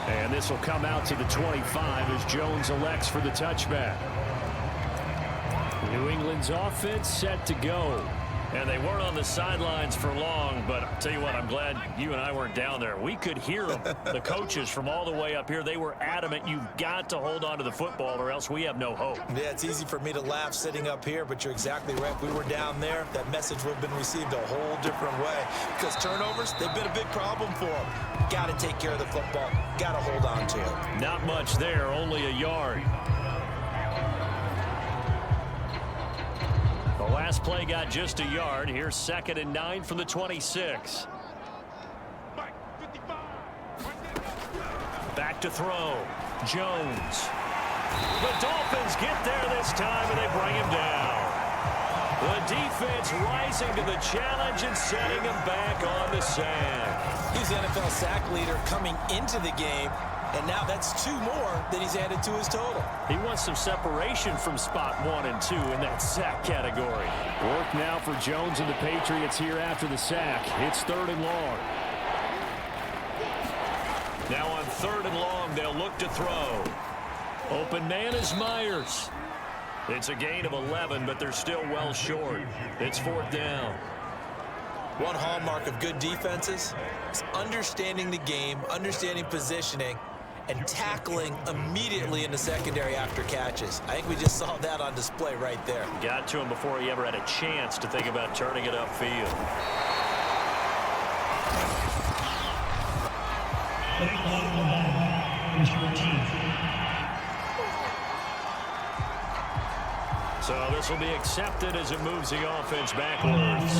And this will come out to the 25 as Jones elects for the touchback. New England's offense set to go. And they weren't on the sidelines for long, but I'll tell you what, I'm glad you and I weren't down there. We could hear them, the coaches from all the way up here. They were adamant, you've got to hold on to the football or else we have no hope. Yeah, it's easy for me to laugh sitting up here, but you're exactly right. If we were down there, that message would have been received a whole different way. Because turnovers, they've been a big problem for them. Got to take care of the football. Got to hold on to it. Not much there, only a yard. The last play got just a yard. Here's 2nd and 9 from the 26. Back to throw. Jones. The Dolphins get there this time, and they bring him down. The defense rising to the challenge and setting him back on the sack. He's the NFL sack leader coming into the game, and now that's 2 more that he's added to his total. He wants some separation from spot 1 and 2 in that sack category. Work now for Jones and the Patriots here after the sack. It's 3rd and long. Now on 3rd and long, they'll look to throw. Open man is Myers. It's a gain of 11, but they're still well short. It's 4th down. One hallmark of good defenses is understanding the game, understanding positioning, and tackling immediately in the secondary after catches. I think we just saw that on display right there. Got to him before he ever had a chance to think about turning it upfield. So this will be accepted as it moves the offense backwards.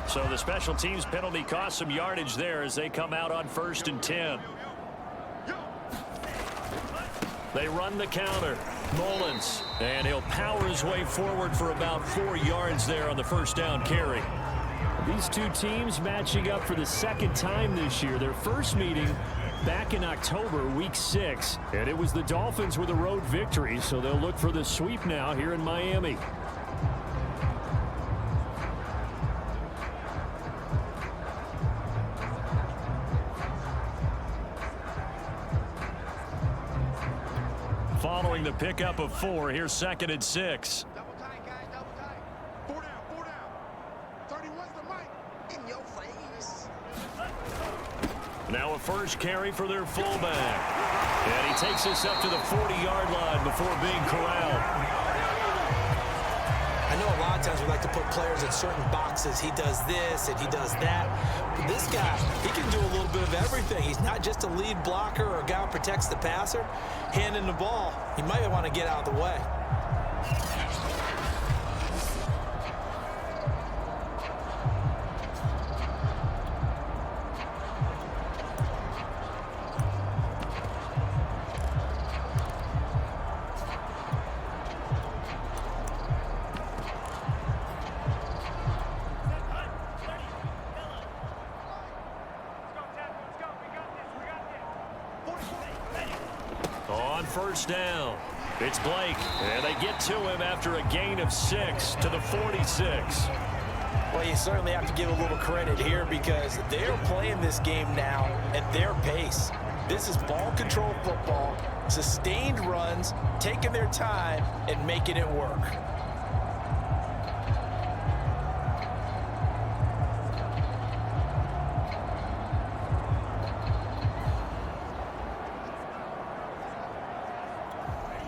So the special teams penalty cost some yardage there as they come out on 1st and 10. They run the counter. Mullins. And he'll power his way forward for about 4 yards there on the 1st down carry. These 2 teams matching up for the 2nd time this year. Their first meeting back in October, week 6. And it was the Dolphins with a road victory, so they'll look for the sweep now here in Miami. following the pickup of 4. Here's 2nd and 6. Double tight, guys, double tight. 4 down. 31's the mic. In your face. Now a first carry for their fullback. And he takes us up to the 40-yard line before being corralled. I know a lot of times we like to put players in certain boxes. He does this and he does that. But this guy, he can do a little bit of everything. He's not just a lead blocker or a guy who protects the passer. Handing the ball, he might want to get out of the way. On first down, it's Blake, and they get to him after a gain of 6 to the 46. Well, you certainly have to give a little credit here because they're playing this game now at their pace. This is ball control football, sustained runs, taking their time and making it work.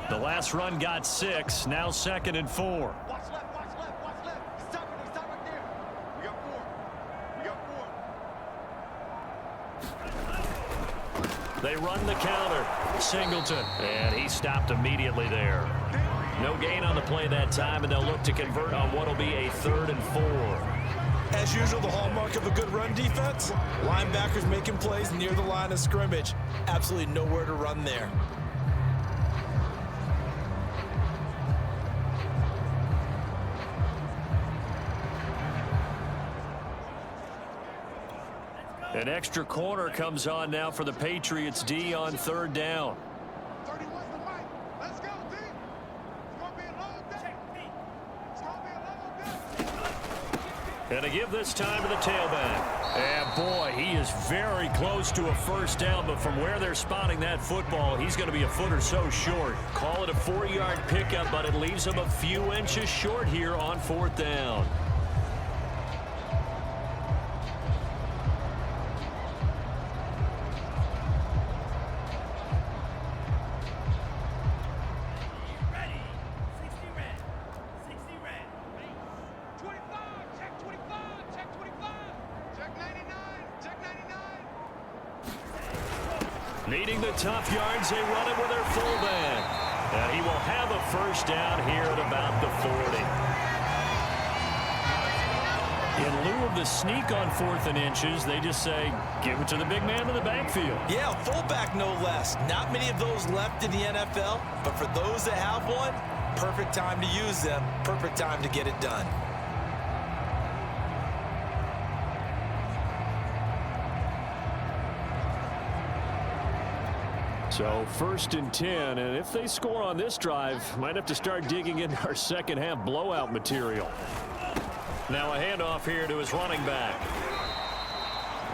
The last run got 6, now 2nd and 4. Watch left, watch left, watch left. He's stopping right there. We got 4. They run the counter. Singleton, and he stopped immediately there. No gain on the play that time, and they'll look to convert on what will be a 3rd and 4. As usual, the hallmark of a good run defense, linebackers making plays near the line of scrimmage. Absolutely nowhere to run there. An extra corner comes on now for the Patriots D on 3rd down. 31's the mic. Let's go, D. It's going to be a long day. It's going to be a long day. And to give this time to the tailback. And boy, he is very close to a first down, but from where they're spotting that football, he's going to be a foot or so short. Call it a 4-yard pickup, but it leaves him a few inches short here on 4th down. Needing the tough yards, they run it with their fullback. And he will have a first down here at about the 40. In lieu of the sneak on 4th and inches, they just say, give it to the big man in the backfield. Yeah, fullback no less. Not many of those left in the NFL, but for those that have one, perfect time to use them, perfect time to get it done. So 1st and 10, and if they score on this drive, might have to start digging into our second half blowout material. Now a handoff here to his running back.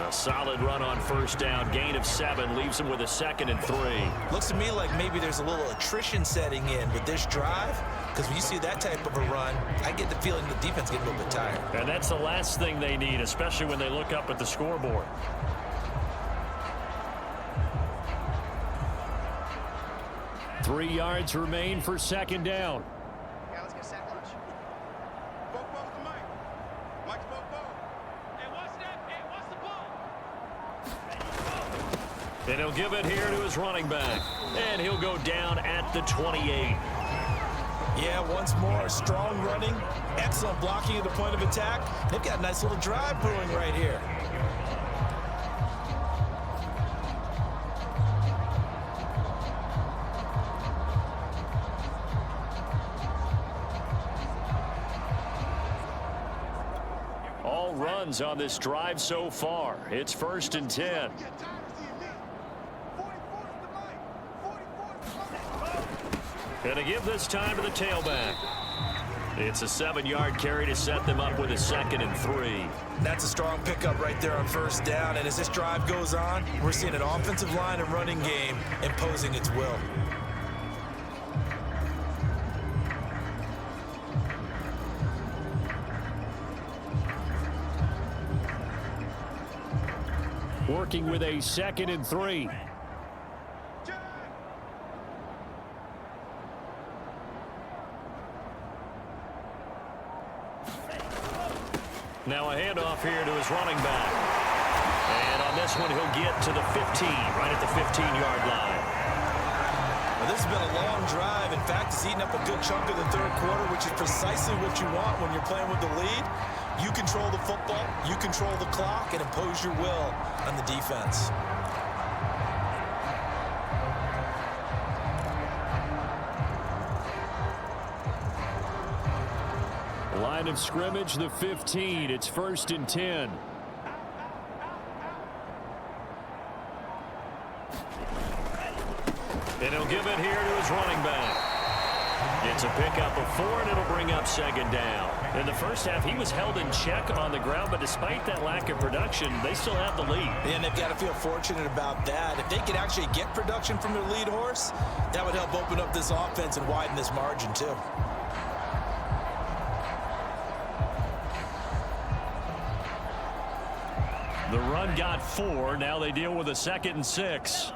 A solid run on first down, gain of 7, leaves him with a 2nd and 3. Looks to me like maybe there's a little attrition setting in with this drive, because when you see that type of a run, I get the feeling the defense gets a little bit tired. And that's the last thing they need, especially when they look up at the scoreboard. Three yards remain for 2nd down. Yeah, let's get sack lunch. Bobo's the mic. Mike's Bobo. Hey, watch that. Hey, watch the ball. And he'll give it here to his running back. And he'll go down at the 28. Yeah, once more, strong running, excellent blocking at the point of attack. They've got a nice little drive brewing right here. All runs on this drive so far. It's 1st and 10. And to give this time to the tailback. It's a 7-yard carry to set them up with a 2nd and 3. That's a strong pickup right there on first down. And as this drive goes on, we're seeing an offensive line and running game imposing its will. working with a 2nd and 3. Now a handoff here to his running back. And on this one, he'll get to the 15, right at the 15-yard line. Well, this has been a long drive. In fact, it's eaten up a good chunk of the third quarter, which is precisely what you want when you're playing with the lead. You control the football, you control the clock, and impose your will on the defense. Line of scrimmage, the 15. It's 1st and 10. And he'll give it here to his running back. It's a pickup of 4, and it'll bring up 2nd down. In the first half, he was held in check on the ground, but despite that lack of production, they still have the lead. And they've got to feel fortunate about that. If they could actually get production from their lead horse, that would help open up this offense and widen this margin, too. The run got 4. Now they deal with a 2nd and 6.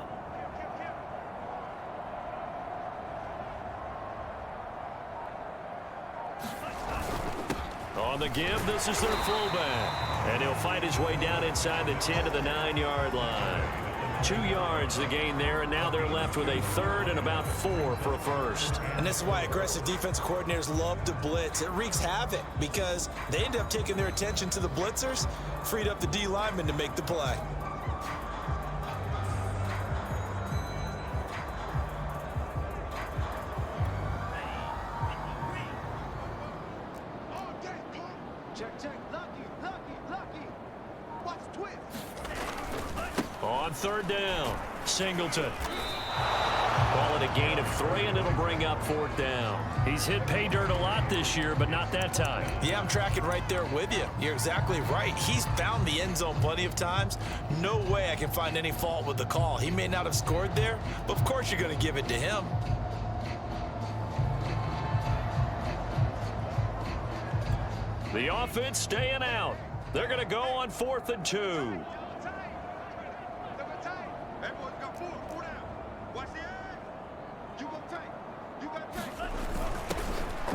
On the give, this is their fullback. And he'll fight his way down inside the 10 to the 9-yard line. 2 yards the gain there, and now they're left with a 3rd and about 4 for a first. And this is why aggressive defense coordinators love to blitz. It wreaks havoc because they end up taking their attention to the blitzers, freed up the D lineman to make the play. On 3rd down, Singleton. Call it a gain of 3, and it'll bring up 4th down. He's hit pay dirt a lot this year, but not that time. Yeah, I'm tracking right there with you. You're exactly right. He's found the end zone plenty of times. No way I can find any fault with the call. He may not have scored there, but of course you're going to give it to him. The offense staying out. They're going to go on 4th and 2.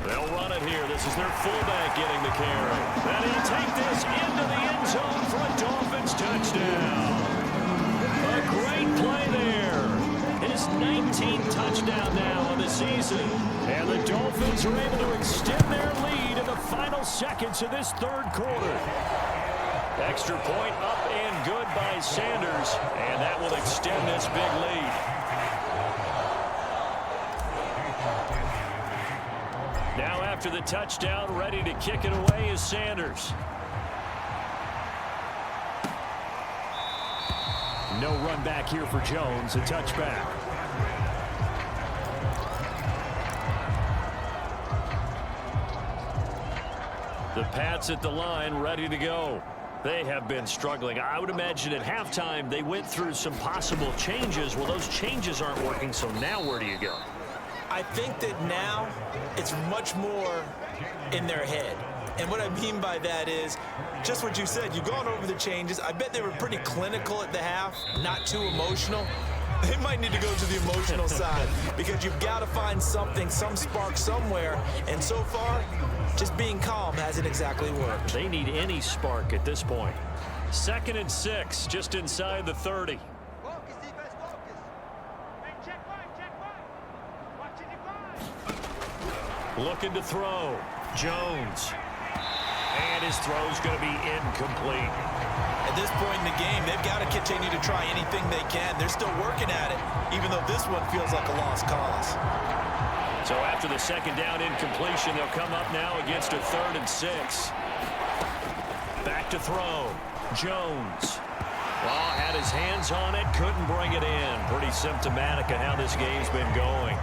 They'll run it here. This is their fullback getting the carry. And he'll take this into the end zone for a Dolphins touchdown. A great play there. His 19th touchdown now of the season. And the Dolphins are able to extend their lead in the final seconds of this 3rd quarter. Extra point up and good by Sanders. And that will extend this big lead. Now after the touchdown, ready to kick it away is Sanders. No run back here for Jones, a touchback. The Pats at the line, ready to go. They have been struggling. I would imagine at halftime they went through some possible changes. Well, those changes aren't working, so now where do you go? I think that now it's much more in their head. And what I mean by that is just what you said. You've gone over the changes. I bet they were pretty clinical at the half, not too emotional. They might need to go to the emotional side because you've got to find something, some spark somewhere. And so far, just being calm hasn't exactly worked. They need any spark at this point. 2nd and 6, just inside the 30. Looking to throw. Jones. And his throw's going to be incomplete. At this point in the game, they've got to continue to try anything they can. They're still working at it, even though this one feels like a lost cause. So after the 2nd down incompletion, they'll come up now against a 3rd and 6. Back to throw. Jones. Well, had his hands on it, couldn't bring it in. Pretty symptomatic of how this game's been going.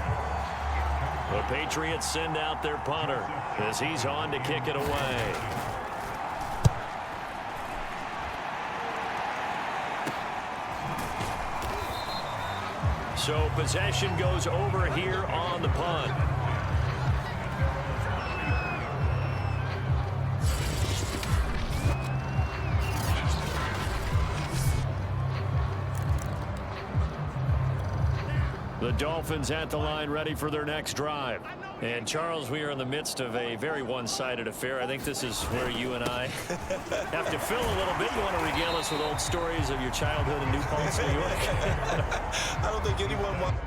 The Patriots send out their punter as he's on to kick it away. So possession goes over here on the punt. The Dolphins at the line, ready for their next drive. And, Charles, we are in the midst of a very one-sided affair. I think this is where you and I have to fill a little bit. You want to regale us with old stories of your childhood in New Paltz, New York? I don't think anyone wants...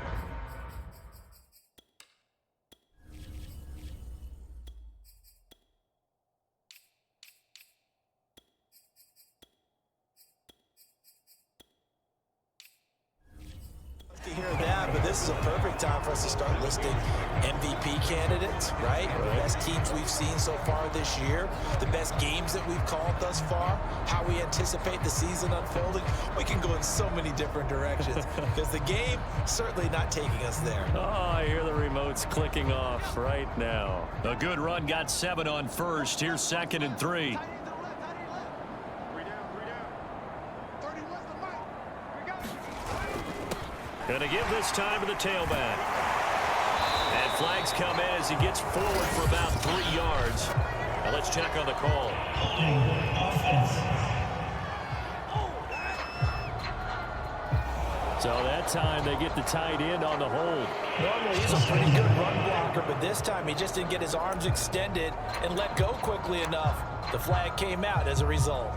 to hear that, but this is a perfect time for us to start listing MVP candidates, right? The best teams we've seen so far this year, the best games that we've called thus far, how we anticipate the season unfolding. We can go in so many different directions because the game certainly not taking us there. Oh, I hear the remotes clicking off right now. A good run, got 7 on first. Here's 2nd and 3. Going to give this time to the tailback. And flags come in as he gets forward for about 3 yards. Now let's check on the call. So that time they get the tight end on the hold. Normally he's a pretty good run blocker, but this time he just didn't get his arms extended and let go quickly enough. The flag came out as a result.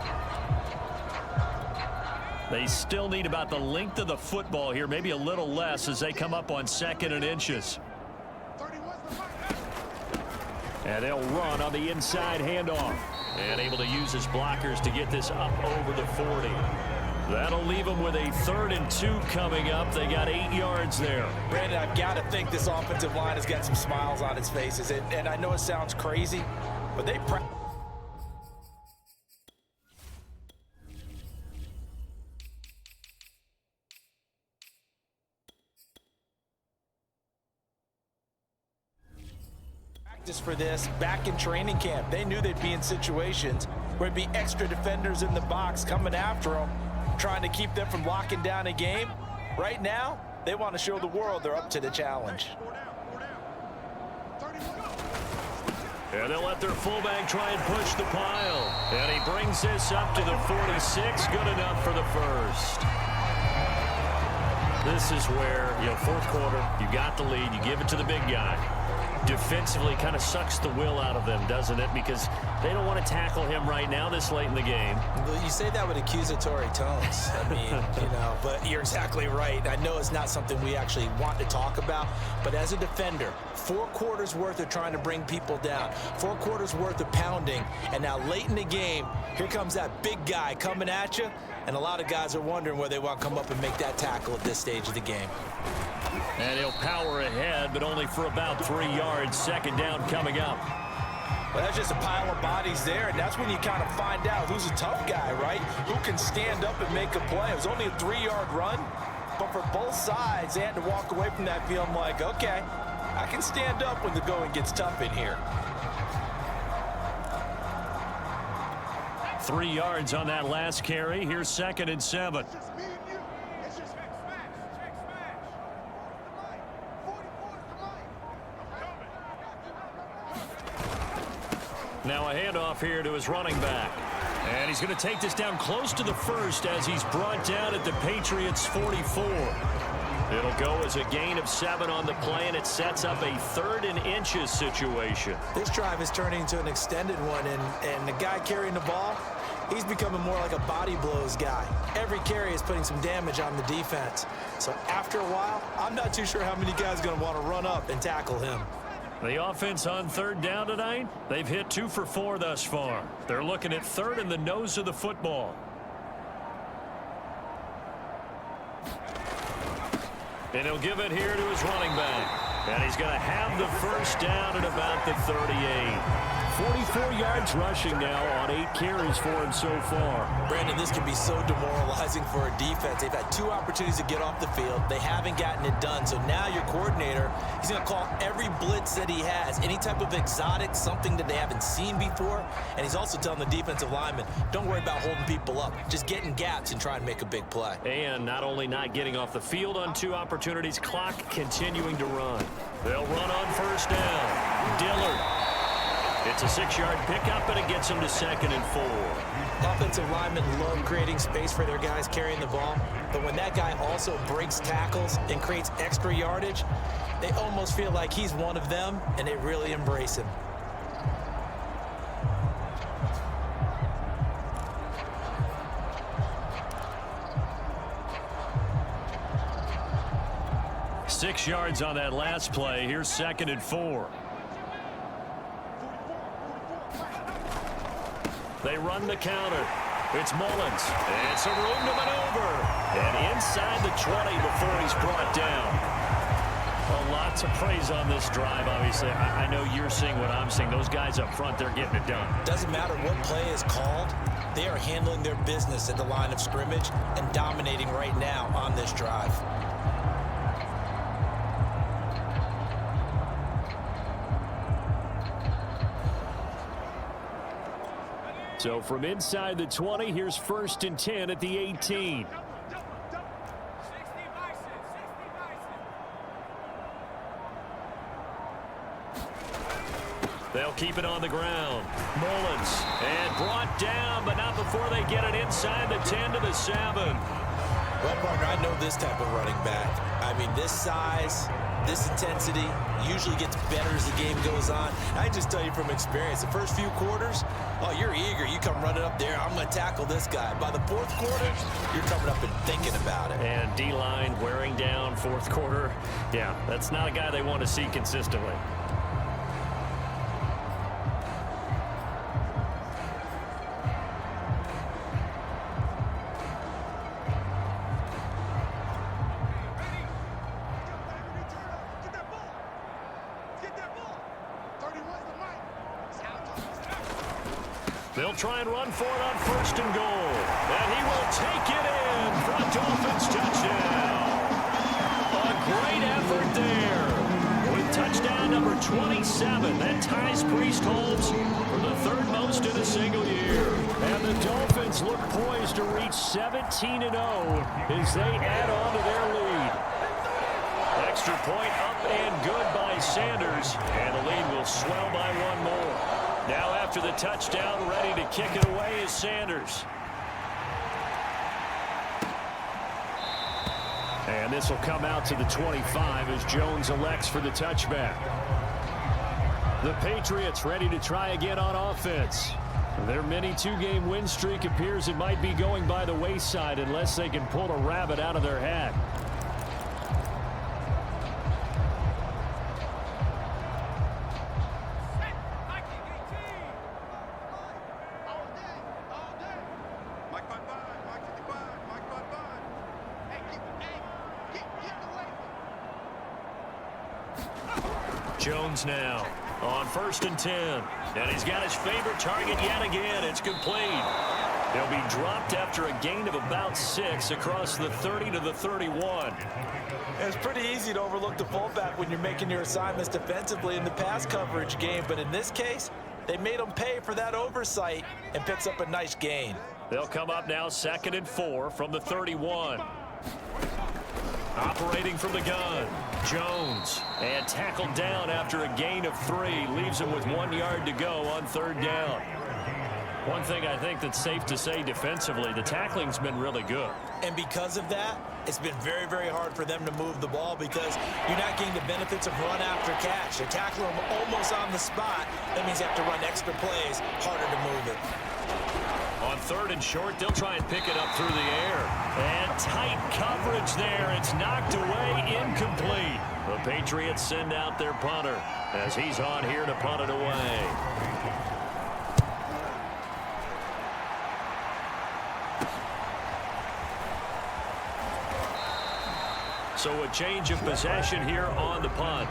They still need about the length of the football here, maybe a little less as they come up on 2nd and inches. And they'll run on the inside handoff. And able to use his blockers to get this up over the 40. That'll leave them with a 3rd and 2 coming up. They got 8 yards there. Brandon, I've got to think this offensive line has got some smiles on its faces. And I know it sounds crazy, but they practice. For this back in training camp. They knew they'd be in situations where it'd be extra defenders in the box coming after them, trying to keep them from locking down a game. Right now, they want to show the world they're up to the challenge. And they'll let their fullback try and push the pile. And he brings this up to the 46. Good enough for the first. This is where, 4th quarter, you got the lead, you give it to the big guy. Defensively kind of sucks the will out of them, doesn't it? Because they don't want to tackle him right now this late in the game. Well, you say that with accusatory tones. I mean, but you're exactly right. I know it's not something we actually want to talk about, but as a defender, 4 quarters worth of trying to bring people down, 4 quarters worth of pounding, and now late in the game, here comes that big guy coming at you, and a lot of guys are wondering where they want to come up and make that tackle at this stage of the game. And he'll power ahead, but only for about 3 yards. 2nd down coming up. Well, that's just a pile of bodies there, and that's when you kind of find out who's a tough guy, right? Who can stand up and make a play. It was only a 3-yard run, but for both sides, they had to walk away from that feeling like, okay, I can stand up when the going gets tough in here. 3 yards on that last carry. Here's 2nd and 7. Now a handoff here to his running back. And he's going to take this down close to the first as he's brought down at the Patriots 44. It'll go as a gain of 7 on the play, and it sets up a 3rd and inches situation. This drive is turning into an extended one, and the guy carrying the ball, he's becoming more like a body blows guy. Every carry is putting some damage on the defense. So after a while, I'm not too sure how many guys are going to want to run up and tackle him. The offense on 3rd down tonight, they've hit 2 for 4 thus far. They're looking at 3rd in the nose of the football. And he'll give it here to his running back. And he's going to have the first down at about the 38. 44 yards rushing now on 8 carries for him so far. Brandon, this can be so demoralizing for a defense. They've had 2 opportunities to get off the field. They haven't gotten it done. So now your coordinator, he's going to call every blitz that he has, any type of exotic, something that they haven't seen before. And he's also telling the defensive linemen, don't worry about holding people up. Just get in gaps and try and make a big play. And not only not getting off the field on 2 opportunities, clock continuing to run. They'll run on 1st down. Dillard. It's a 6-yard pickup, and it gets them to 2nd and 4. Offensive linemen love creating space for their guys carrying the ball, but when that guy also breaks tackles and creates extra yardage, they almost feel like he's one of them, and they really embrace him. Six yards on that last play. Here's 2nd and 4. They run the counter. It's Mullins. It's a room to maneuver. And inside the 20 before he's brought down. A lot to praise on this drive, obviously. I know you're seeing what I'm seeing. Those guys up front, they're getting it done. Doesn't matter what play is called. They are handling their business at the line of scrimmage and dominating right now on this drive. So from inside the 20, here's 1st and 10 at the 18. They'll keep it on the ground. Mullins, and brought down, but not before they get it inside the 10 to the 7. Well, partner, I know this type of running back. I mean, this size, this intensity usually gets better as the game goes on. I just tell you from experience, the first few quarters, oh, you're eager. You come running up there, I'm going to tackle this guy. By the 4th quarter, you're coming up and thinking about it. And D-line wearing down 4th quarter. Yeah, that's not a guy they want to see consistently. They'll try and run for it on 1st and goal. And he will take it in for a Dolphins touchdown. A great effort there. With touchdown number 27, that ties Priest-Holmes for the 3rd most in a single year. And the Dolphins look poised to reach 17-0 as they add on to their lead. Extra point up and good by Sanders. And the lead will swell by 1 more. Now after the touchdown, ready to kick it away is Sanders. And this will come out to the 25 as Jones elects for the touchback. The Patriots ready to try again on offense. Their mini 2-game win streak appears it might be going by the wayside unless they can pull a rabbit out of their hat. Jones now on 1st and 10. And he's got his favorite target yet again. It's complete. He'll be dropped after a gain of about 6 across the 30 to the 31. It's pretty easy to overlook the fullback when you're making your assignments defensively in the pass coverage game. But in this case, they made him pay for that oversight and picks up a nice gain. They'll come up now 2nd and 4 from the 31. Operating from the gun, Jones, and tackled down after a gain of 3. Leaves him with 1 yard to go on 3rd down. One thing I think that's safe to say defensively, the tackling's been really good. And because of that, it's been very, very hard for them to move the ball because you're not getting the benefits of run after catch. They're tackling them almost on the spot. That means they have to run extra plays, harder to move it. On 3rd and short, they'll try and pick it up through the air. And tight coverage there. It's knocked away, incomplete. The Patriots send out their punter as he's on here to punt it away. So a change of possession here on the punt.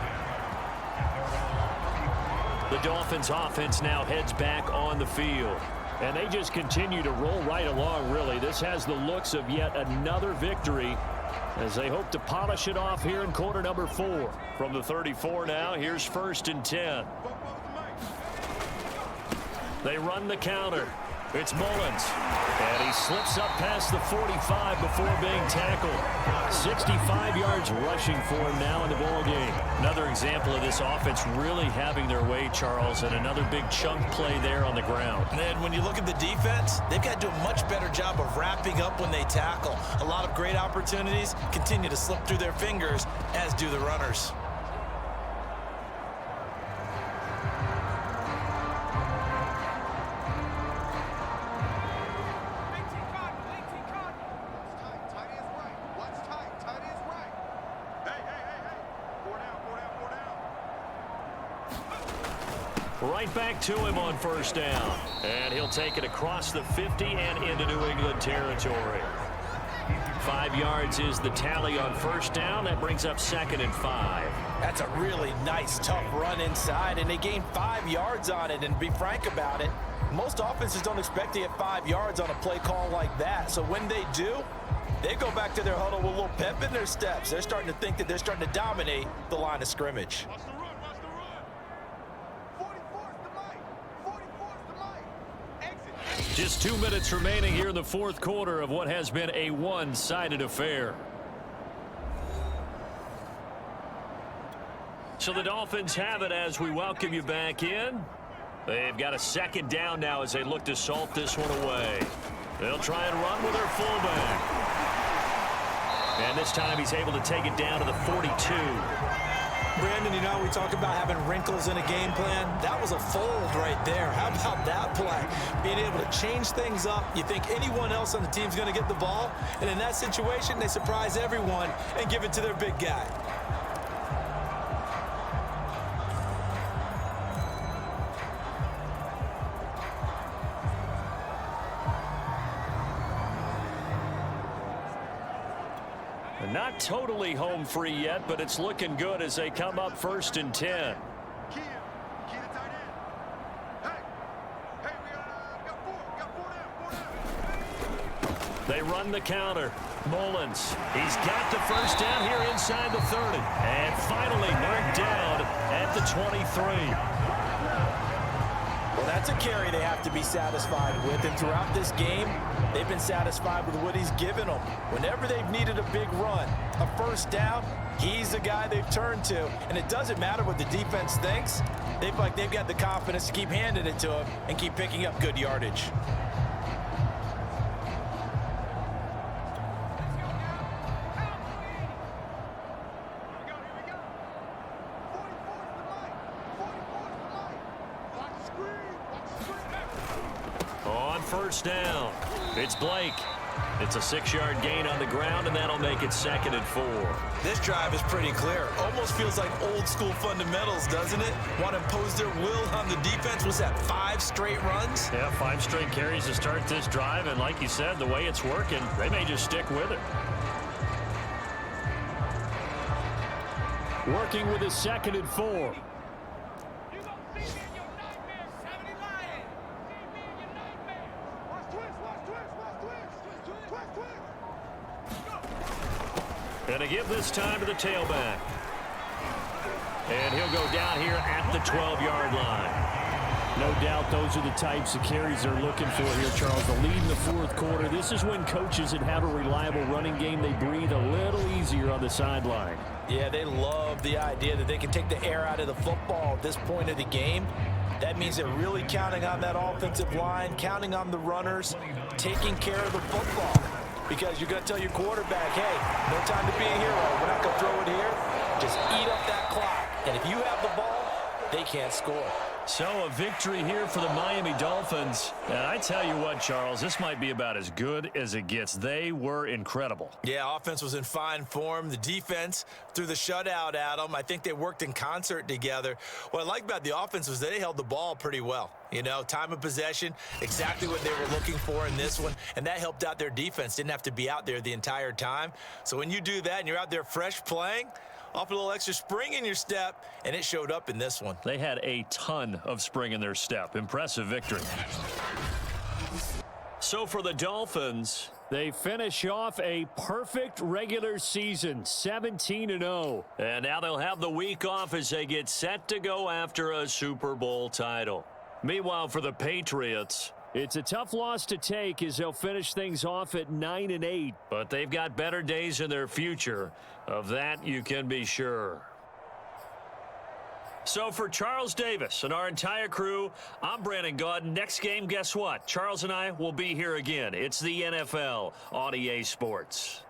The Dolphins offense now heads back on the field. And they just continue to roll right along, really. This has the looks of yet another victory as they hope to polish it off here in quarter number 4. From the 34 now, here's 1st and 10. They run the counter. It's Mullins. And he's slips up past the 45 before being tackled. 65 yards rushing for him now in the ball game. Another example of this offense really having their way, Charles, and another big chunk play there on the ground. And then when you look at the defense, they've got to do a much better job of wrapping up when they tackle. A lot of great opportunities continue to slip through their fingers, as do the runners. Right back to him on first down. And he'll take it across the 50 and into New England territory. 5 yards is the tally on first down. That brings up 2nd and 5. That's a really nice, tough run inside, and they gained 5 yards on it. And to be frank about it, most offenses don't expect to get 5 yards on a play call like that. So when they do, they go back to their huddle with a little pep in their steps. They're starting to think that they're starting to dominate the line of scrimmage. Watch the run, watch the run. 44's the mic. 44's the mic. Exit. Just 2 minutes remaining here in the fourth quarter of what has been a one-sided affair. So the Dolphins have it as we welcome you back in. They've got a 2nd down now as they look to salt this one away. They'll try and run with their fullback. And this time he's able to take it down to the 42. Brandon, you know, we talk about having wrinkles in a game plan. That was a fold right there. How about that play? Being able to change things up. You think anyone else on the team's going to get the ball, and in that situation, they surprise everyone and give it to their big guy. Not totally home free yet, but it's looking good as they come up 1st and 10. Key the tight end. Hey, we got four down. They run the counter. Mullins, he's got the first down here inside the 30. And finally marked down at the 23. Well, that's a carry they have to be satisfied with, and throughout this game, they've been satisfied with what he's given them. Whenever they've needed a big run, a first down, he's the guy they've turned to. And it doesn't matter what the defense thinks. They feel like they've got the confidence to keep handing it to him and keep picking up good yardage. On first down, it's Blake. It's a 6-yard gain on the ground, and that'll make it 2nd and 4. This drive is pretty clear. Almost feels like old school fundamentals, doesn't it? Want to impose their will on the defense. Was that 5 straight runs? Yeah, 5 straight carries to start this drive, and like you said, the way it's working, they may just stick with it. Working with his 2nd and 4. And a give this time to the tailback. And he'll go down here at the 12-yard line. No doubt those are the types of carries they're looking for here, Charles. The lead in the fourth quarter. This is when coaches that have a reliable running game, they breathe a little easier on the sideline. Yeah, they love the idea that they can take the air out of the football at this point of the game. That means they're really counting on that offensive line, counting on the runners, taking care of the football. Because you're going to tell your quarterback, hey, no time to be a hero. We're not going to throw it here. Just eat up that clock. And if you have the ball, they can't score. So a victory here for the Miami Dolphins. And I tell you what, Charles, this might be about as good as it gets. They were incredible. Yeah, offense was in fine form. The defense threw the shutout at them. I think they worked in concert together. What I like about the offense was they held the ball pretty well. You know, time of possession, exactly what they were looking for in this one. And that helped out their defense. Didn't have to be out there the entire time. So when you do that and you're out there fresh playing, off a little extra spring in your step, and it showed up in this one. They had a ton of spring in their step. Impressive victory. So for the Dolphins, they finish off a perfect regular season, 17-0. And now they'll have the week off as they get set to go after a Super Bowl title. Meanwhile, for the Patriots, It's a tough loss to take as they'll finish things off at 9-8. But they've got better days in their future. Of that, you can be sure. So for Charles Davis and our entire crew, I'm Brandon Gaudin. Next game, guess what? Charles and I will be here again. It's the NFL on EA Sports.